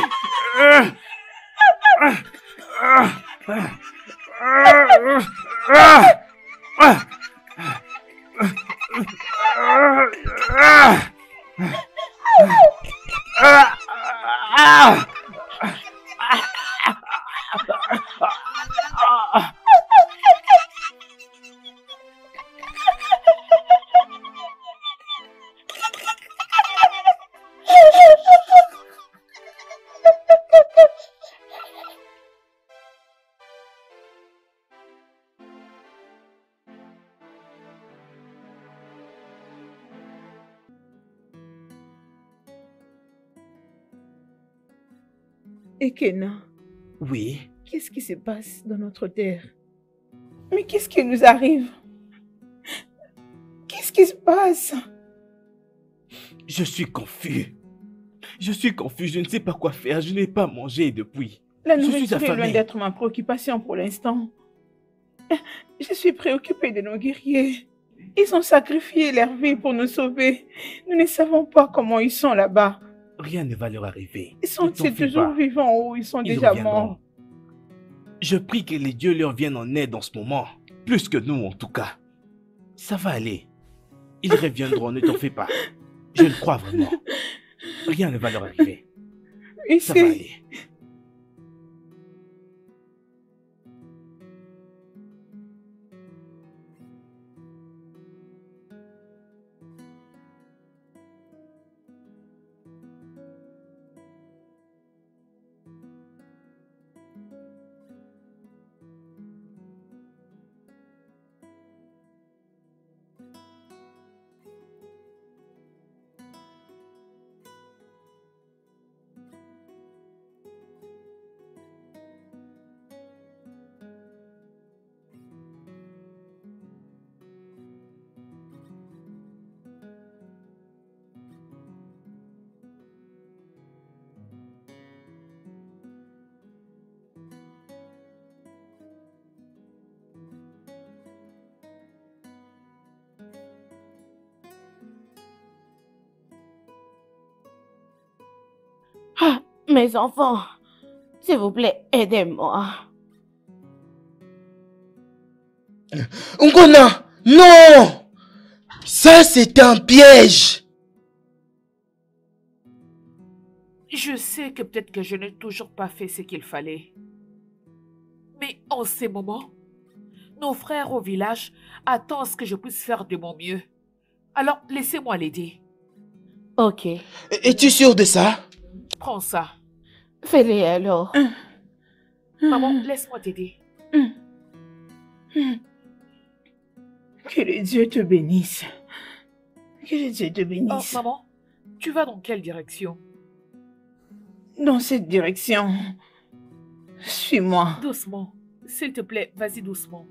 Ekena, Oui, qu'est-ce qui se passe dans notre terre? Mais qu'est-ce qui nous arrive? Qu'est-ce qui se passe? je suis confus. Je suis confus, je ne sais pas quoi faire. Je n'ai pas mangé depuis. La Je suis nourriture est loin affamé. d'être ma préoccupation pour l'instant. Je suis préoccupée de nos guerriers. Ils ont sacrifié leur vie pour nous sauver. Nous ne savons pas comment ils sont là-bas. Rien ne va leur arriver. Sont-ils Ne t'enfuis toujours pas. vivants ou ils sont Ils déjà reviendront. morts? Je prie que les dieux leur viennent en aide en ce moment. Plus que nous en tout cas. Ça va aller. Ils reviendront, ne t'en fais pas. Je le crois vraiment. Rien ne va leur arriver. Ça va Ici, aller. Ah, mes enfants, s'il vous plaît, aidez-moi. Ngona, non! Ça, c'est un piège! Je sais que peut-être que je n'ai toujours pas fait ce qu'il fallait. Mais en ces moments, nos frères au village attendent ce que je puisse faire de mon mieux. Alors, laissez-moi l'aider. Ok, Es-tu sûr de ça? Prends ça. fais-les alors. Maman, laisse-moi t'aider. Que le Dieu te bénisse. Que le Dieu te Oh, bénisse. maman, tu vas dans quelle direction? Dans cette direction. Suis-moi. Doucement. S'il te plaît, vas-y doucement.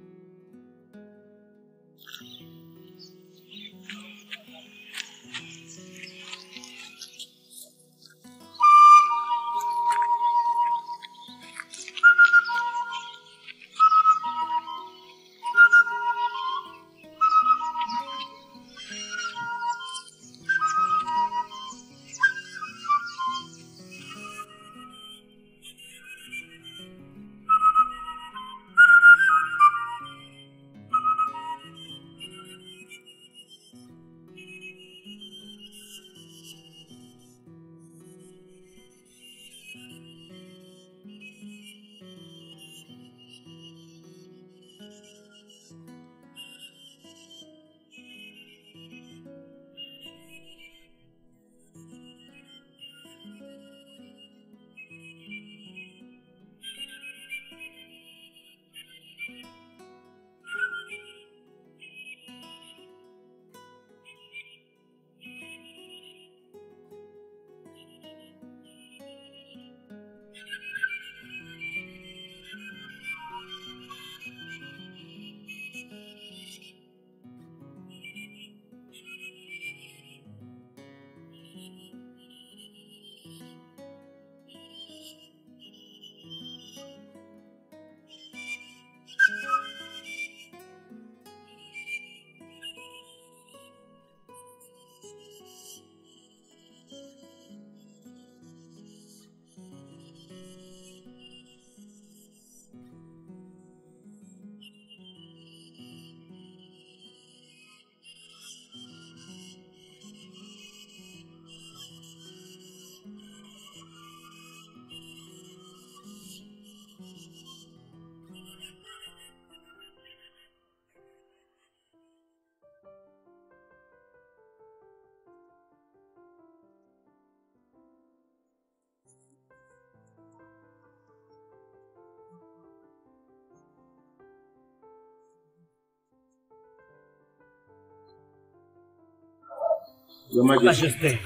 Majesté.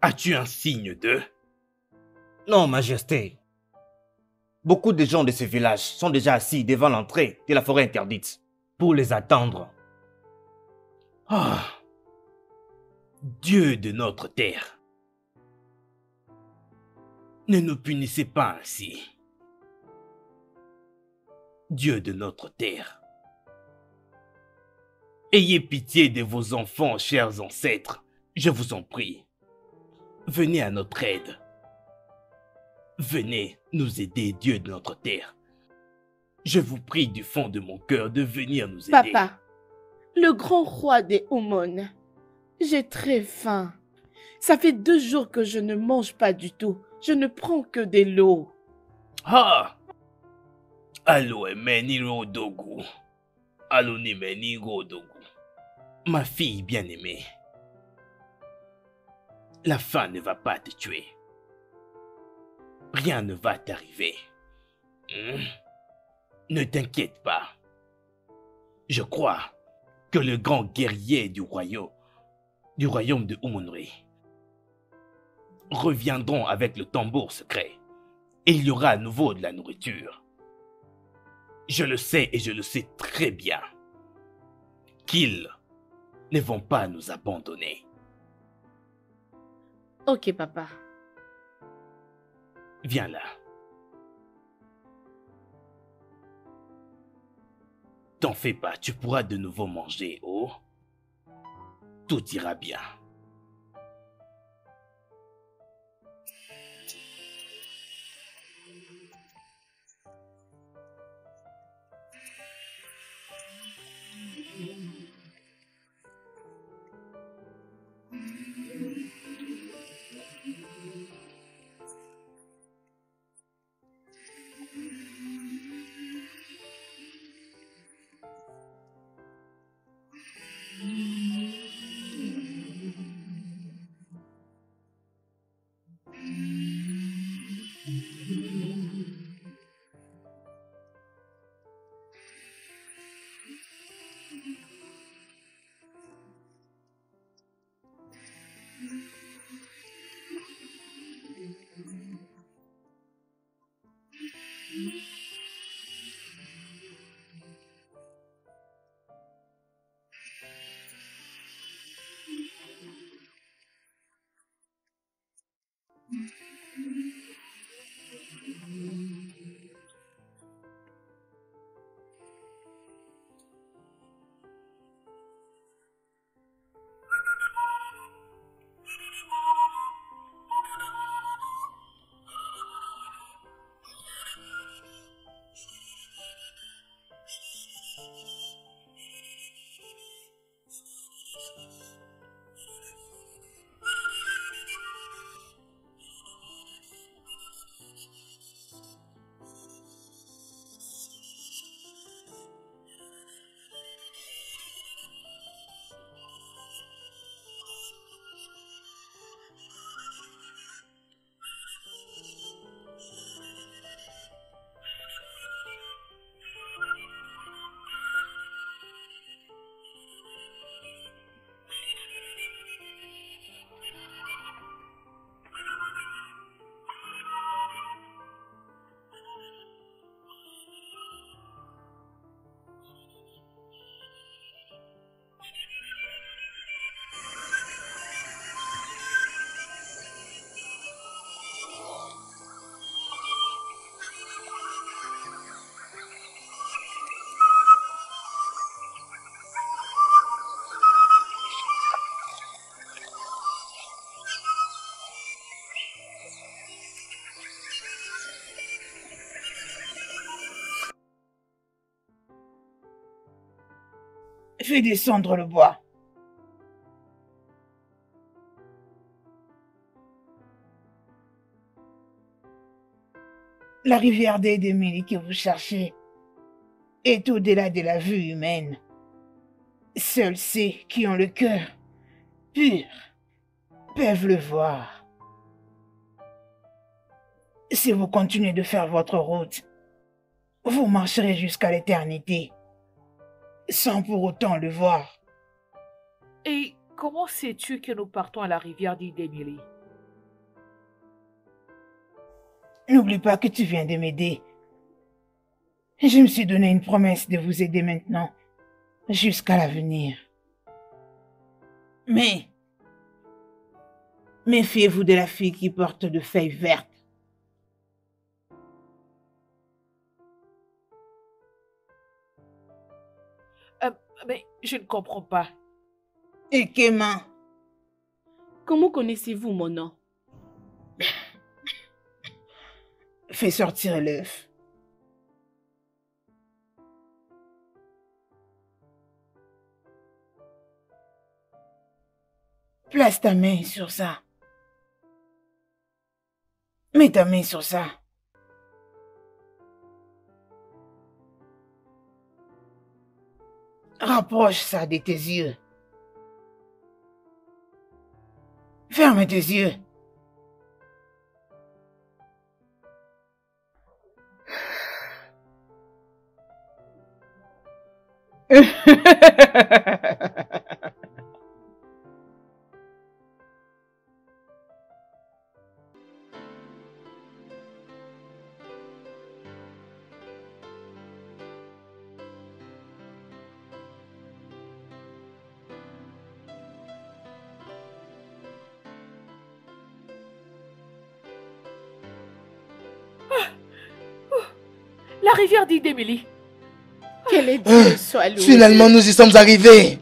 As-tu un signe de... Non, Majesté. Beaucoup de gens de ce village sont déjà assis devant l'entrée de la forêt interdite pour les attendre. Ah, Dieu de notre terre, ne nous punissez pas ainsi. Dieu de notre terre, ayez pitié de vos enfants, chers ancêtres, je vous en prie. Venez à notre aide. Venez nous aider, Dieu de notre terre. Je vous prie du fond de mon cœur de venir nous aider. Papa, le grand roi des Omon, j'ai très faim. Ça fait 2 jours que je ne mange pas du tout. Je ne prends que de l'eau. Ah! Allo emeni rodogu. Allo nimeni rodogu. Ma fille bien-aimée, la faim ne va pas te tuer. Rien ne va t'arriver. Ne t'inquiète pas. Je crois que le grand guerrier du royaume de Umunri reviendront avec le tambour secret et il y aura à nouveau de la nourriture. Je le sais et je le sais très bien qu'ils ne vont pas nous abandonner. Ok, papa. Viens là. T'en fais pas, tu pourras de nouveau manger, oh. Tout ira bien. Fais descendre le bois. La rivière d'Edemili que vous cherchez est au-delà de la vue humaine. Seuls ceux qui ont le cœur pur peuvent le voir. Si vous continuez de faire votre route, vous marcherez jusqu'à l'éternité, sans pour autant le voir. Et comment sais-tu que nous partons à la rivière d'Idemili? N'oublie pas que tu viens de m'aider. Je me suis donné une promesse de vous aider maintenant, jusqu'à l'avenir. Mais, méfiez-vous de la fille qui porte de feuilles vertes. Mais je ne comprends pas. Et Kéma, Comment connaissez-vous mon nom? fais sortir l'œuf. Place ta main sur ça. Mets ta main sur ça. Rapproche ça de tes yeux. Ferme tes yeux. La rivière d'Idemili. Que les dieux soient loués. Finalement, nous y sommes arrivés.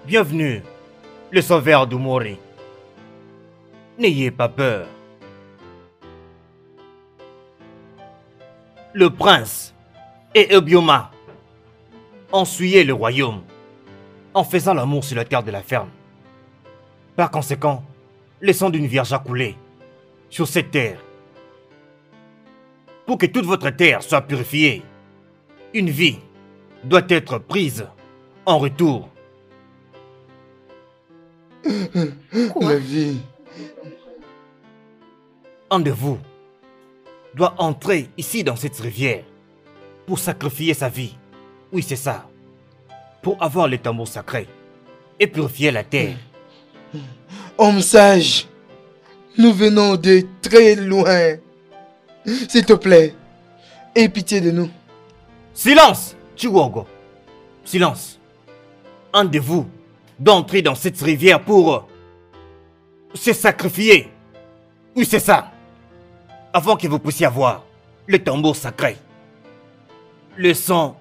Bienvenue, le sauveur d'Umori. N'ayez pas peur. Le prince et Ebioma ont souillé le royaume en faisant l'amour sur la terre de la ferme. Par conséquent, le sang d'une vierge a coulé sur cette terre. Pour que toute votre terre soit purifiée, une vie doit être prise en retour. La vie. Un de vous doit entrer ici dans cette rivière pour sacrifier sa vie. Oui, c'est ça. Pour avoir le tambour sacré et purifier la terre. Homme sage, nous venons de très loin. S'il te plaît, aie pitié de nous. Silence, Chiwogo. Silence. Un de vous doit entrer dans cette rivière pour se sacrifier. Oui, c'est ça. Avant que vous puissiez avoir le tambour sacré. Le sang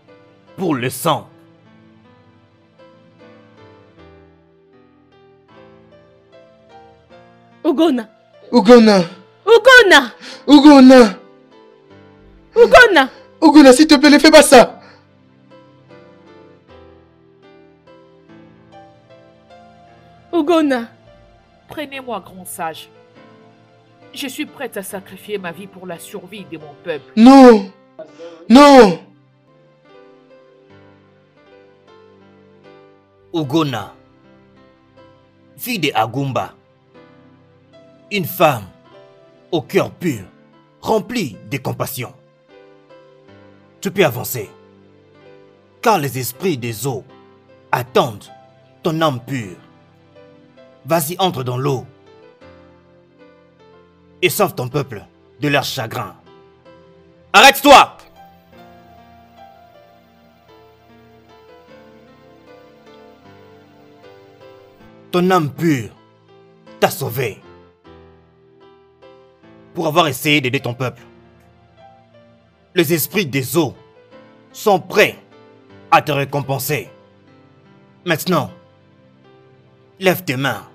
pour le sang. Ugona. Ugona. Ugona. Ugona. Ugona. Ugona, s'il te plaît, ne fais pas ça. Ugona. Prenez-moi, grand sage. Je suis prête à sacrifier ma vie pour la survie de mon peuple. Non. Non. Ugona, fille de Agumba, une femme au cœur pur, remplie de compassion. Tu peux avancer, car les esprits des eaux attendent ton âme pure. Vas-y, entre dans l'eau et sauve ton peuple de leur chagrin. Arrête-toi! Ton âme pure t'a sauvé pour avoir essayé d'aider ton peuple. Les esprits des eaux sont prêts à te récompenser. Maintenant, lève tes mains.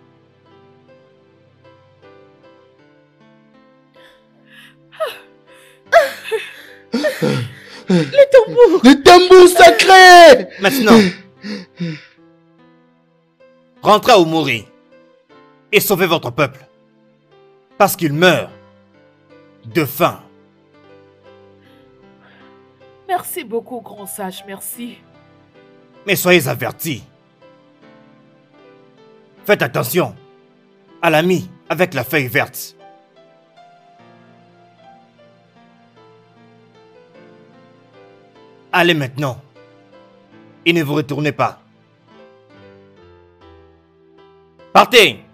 Le tambour. Le tambour sacré. Maintenant, rentrez à Omori et sauvez votre peuple. Parce qu'il meurt de faim. Merci beaucoup, grand sage, merci. Mais soyez avertis. Faites attention à l'ami avec la feuille verte. Allez maintenant et ne vous retournez pas. Partez!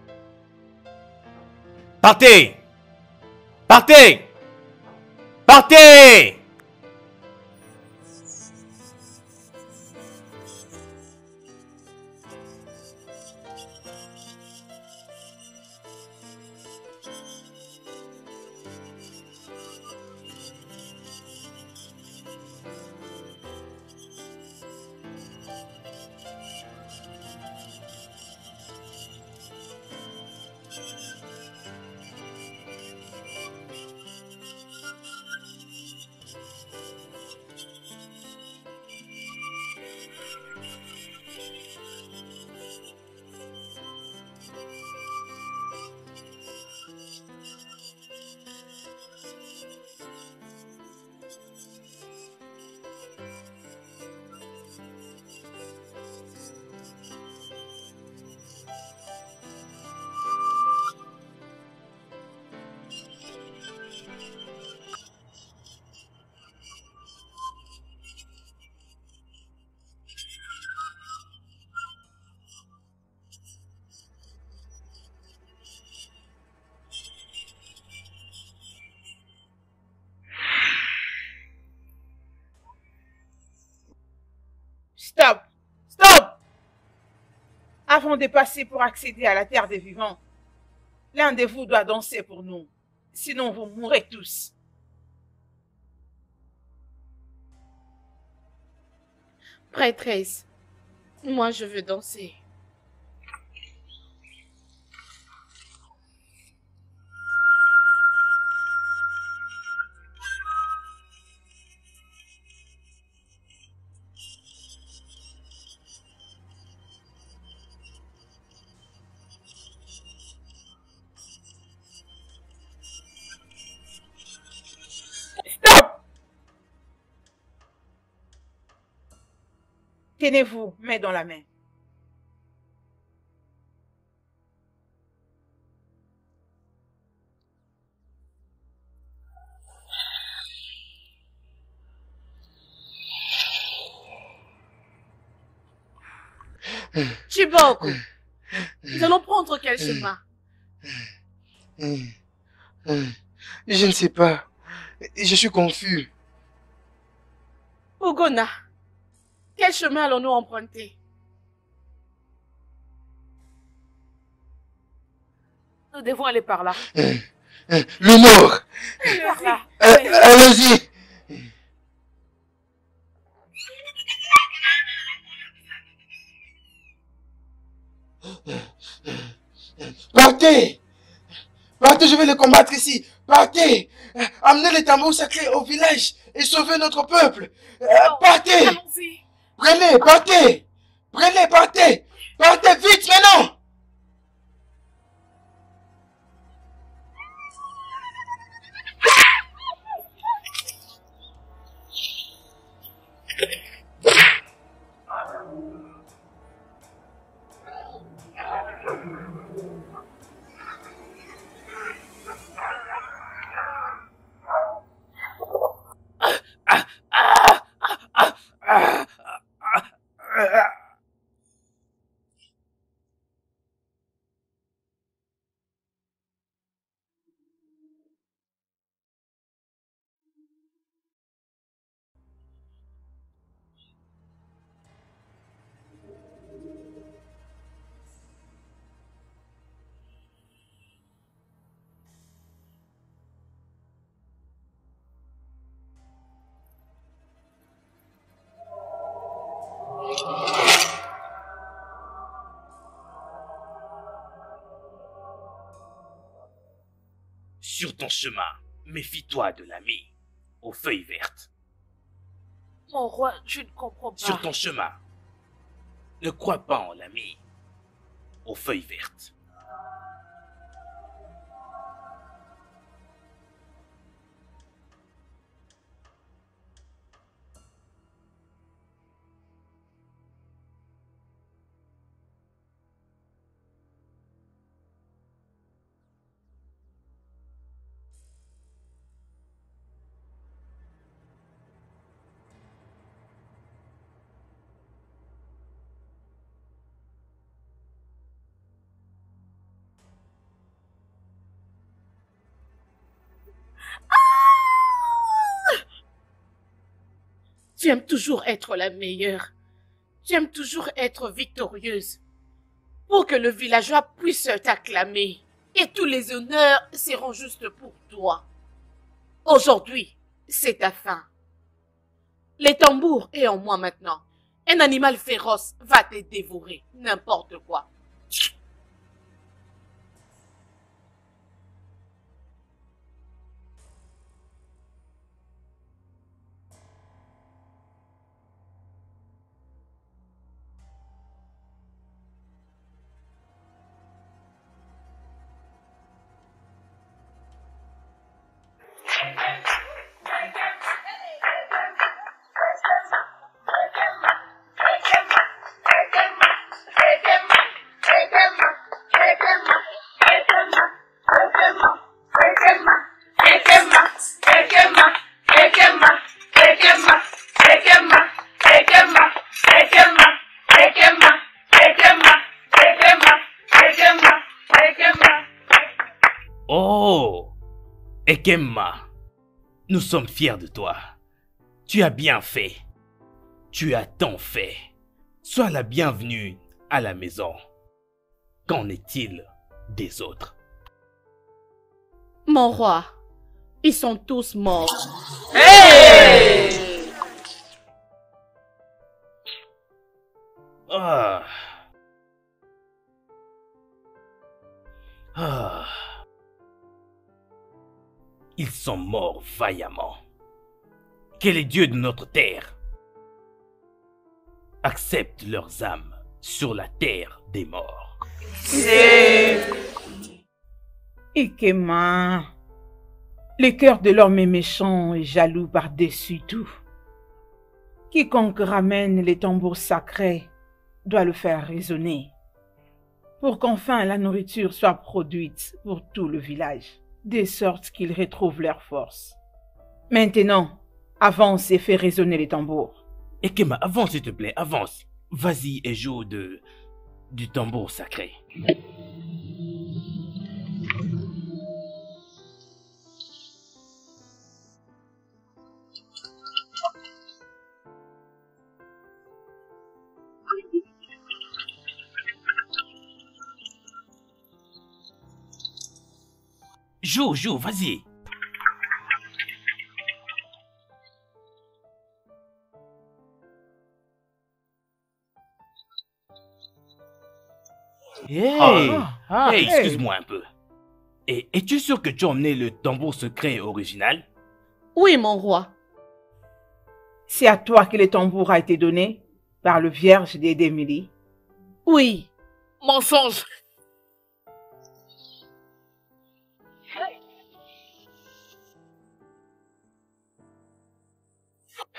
Partez! Partez! Partez! Stop! Stop! Avant de passer pour accéder à la terre des vivants, l'un de vous doit danser pour nous. Sinon, vous mourrez tous. Prêtresse, moi je veux danser. Tenez-vous, main dans la main. Chiboko, nous allons prendre quel chemin? Je ne sais pas. Je suis confus. Ogona, quel chemin allons-nous emprunter? Nous devons aller par là. Le nord. Par là. Allons-y. Partez. Partez, je vais les combattre ici. Partez. Amenez les tambours sacrés au village et sauvez notre peuple. Partez. Allons-y. Prenez, partez. Prenez, partez. Partez vite maintenant. Sur ton chemin, méfie-toi de l'ami aux feuilles vertes. Mon roi, je ne comprends pas. Sur ton chemin, ne crois pas en l'ami aux feuilles vertes. Tu aimes toujours être la meilleure. Tu aimes toujours être victorieuse. Pour que le villageois puisse t'acclamer. Et tous les honneurs seront juste pour toi. Aujourd'hui, c'est ta fin. Les tambours est en moi maintenant. Un animal féroce va te dévorer. N'importe quoi. Oh, Ekemma, nous sommes fiers de toi. Tu as bien fait. Tu as tant fait. Sois la bienvenue à la maison. Qu'en est-il des autres? Mon roi, ils sont tous morts. Ah. Ah. Ils sont morts vaillamment. Que les dieux de notre terre acceptent leurs âmes sur la terre des morts. Ekema, le cœur de l'homme est méchant et jaloux par-dessus tout. Quiconque ramène les tambours sacrés doit le faire résonner, pour qu'enfin la nourriture soit produite pour tout le village, de sorte qu'ils retrouvent leur force. Maintenant, avance et fais résonner les tambours. Ekema, avance s'il te plaît, avance. Vas-y et joue du tambour sacré. Joue, vas-y. Hey, hey. excuse-moi un peu. Et es-tu sûr que tu as emmené le tambour secret original? Oui, mon roi. C'est à toi que le tambour a été donné par le vierge d'Émilie. Oui. Mensonge.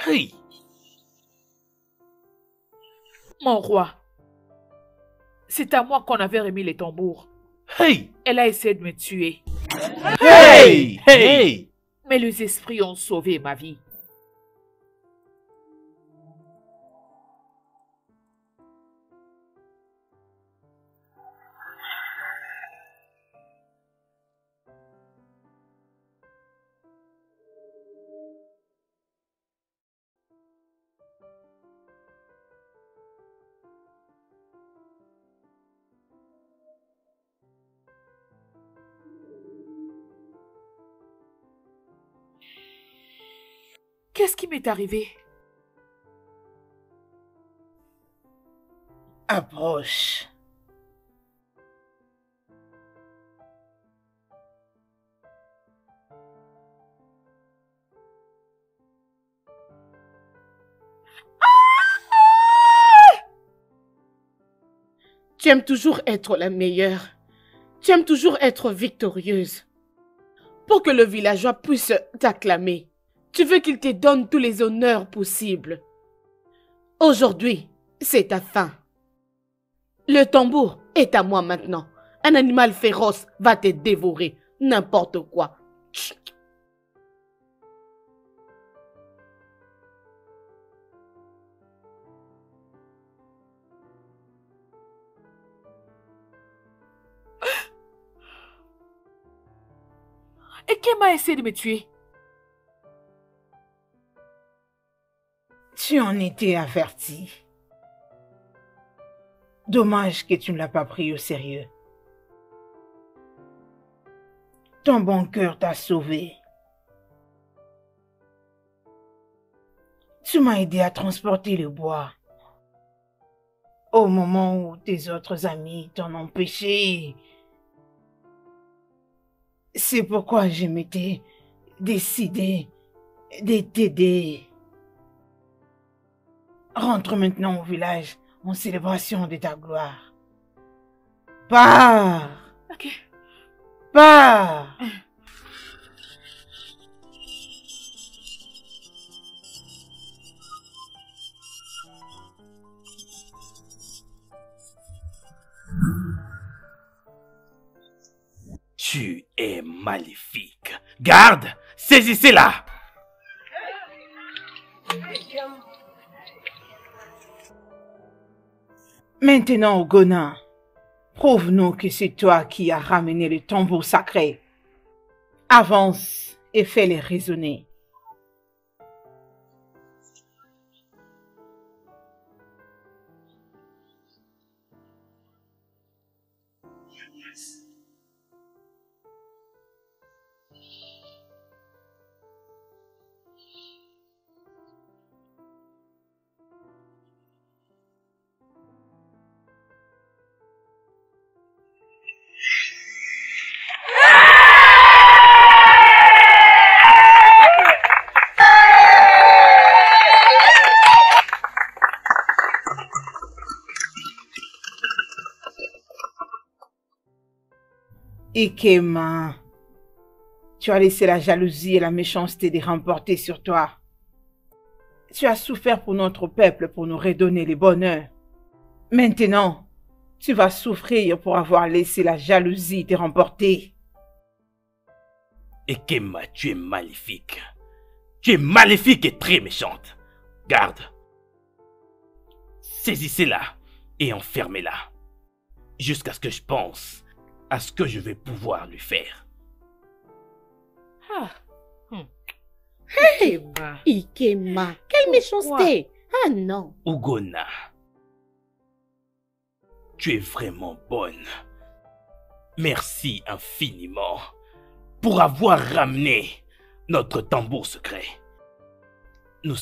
Hey, Mon roi, c'est à moi qu'on avait remis les tambours. hey, Elle a essayé de me tuer, hey. mais les esprits ont sauvé ma vie. Qu'est-ce qui m'est arrivé? Approche. Tu aimes toujours être la meilleure. Tu aimes toujours être victorieuse. Pour que le villageois puisse t'acclamer, tu veux qu'il te donne tous les honneurs possibles. Aujourd'hui, c'est ta fin. Le tambour est à moi maintenant. Un animal féroce va te dévorer. N'importe quoi. Chut. Et qui m'a essayé de me tuer? Tu en étais averti. Dommage que tu ne l'as pas pris au sérieux. Ton bon cœur t'a sauvé. Tu m'as aidé à transporter le bois. Au moment où tes autres amis t'en ont empêché. C'est pourquoi je m'étais décidé de t'aider. Rentre maintenant au village en célébration de ta gloire. Pars! Ok. Pars! Tu es maléfique. Garde, saisissez-la. Maintenant, Ogona, prouve-nous que c'est toi qui as ramené le tambour sacré. Avance et fais-les résonner. Ikema, tu as laissé la jalousie et la méchanceté les remporter sur toi. Tu as souffert pour notre peuple pour nous redonner les bonheurs. Maintenant, tu vas souffrir pour avoir laissé la jalousie te remporter. Ekema, tu es maléfique. Tu es maléfique et très méchante. Garde. Saisissez-la et enfermez-la. Jusqu'à ce que je pense à ce que je vais pouvoir lui faire. Ah. Hey, Ikema. Ikema, quelle méchanceté. Ah non. Ogona, tu es vraiment bonne. Merci infiniment. pour avoir ramené notre tambour secret. Nous,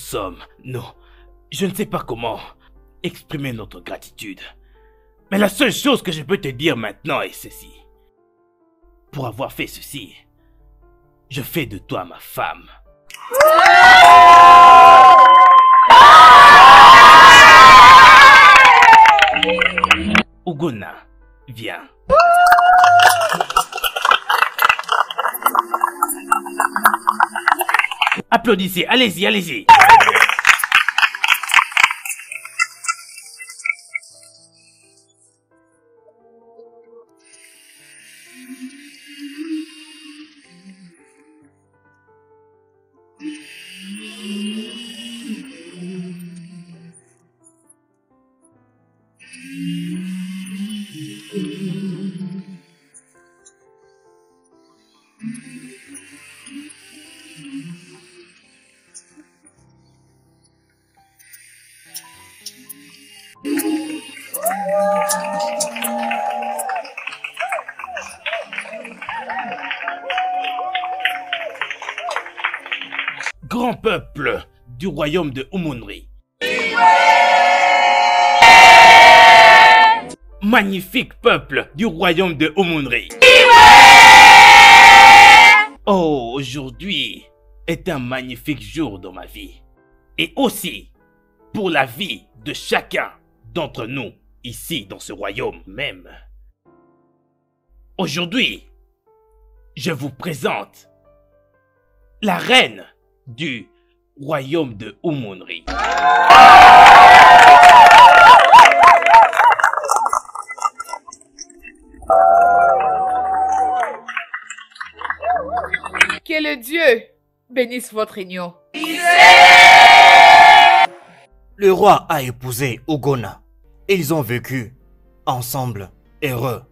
je ne sais pas comment exprimer notre gratitude. Mais la seule chose que je peux te dire maintenant est ceci. Pour avoir fait ceci, je fais de toi ma femme. Ogona, viens. Applaudissez, allez-y, allez-y. Grand peuple du royaume de Umunri. Magnifique peuple du royaume de Umunri. Oh, aujourd'hui est un magnifique jour dans ma vie. Et aussi pour la vie de chacun d'entre nous ici dans ce royaume même. Aujourd'hui, je vous présente la reine du royaume de Umunri. Que le Dieu bénisse votre union. Le roi a épousé Ogona et ils ont vécu ensemble heureux.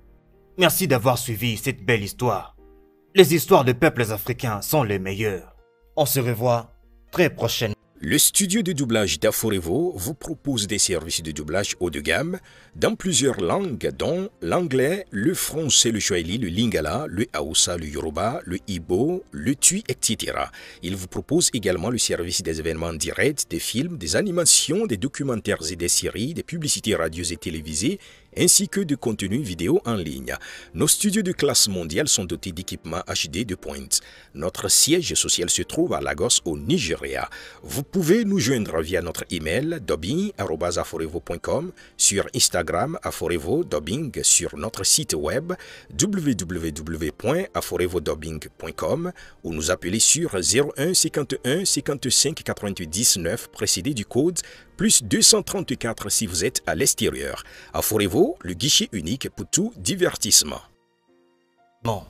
Merci d'avoir suivi cette belle histoire. Les histoires de peuples africains sont les meilleures. On se revoit très prochainement. Le studio de doublage d'Aforevo vous propose des services de doublage haut de gamme dans plusieurs langues dont l'anglais, le français, le swahili, le lingala, le hausa, le yoruba, le ibo, le tui, etc. Il vous propose également le service des événements directs, des films, des animations, des documentaires et des séries, des publicités radio et télévisées, ainsi que de contenus vidéo en ligne. Nos studios de classe mondiale sont dotés d'équipements HD de pointe. Notre siège social se trouve à Lagos au Nigeria. Vous pouvez nous joindre via notre email dubbing@aforevo.com, sur Instagram Aforevo Dubbing, sur notre site web www.aforevodubbing.com ou nous appeler sur 01 51 55 88 19 précédé du code plus 234 si vous êtes à l'extérieur. Aforevo, le guichet unique pour tout divertissement. Bon.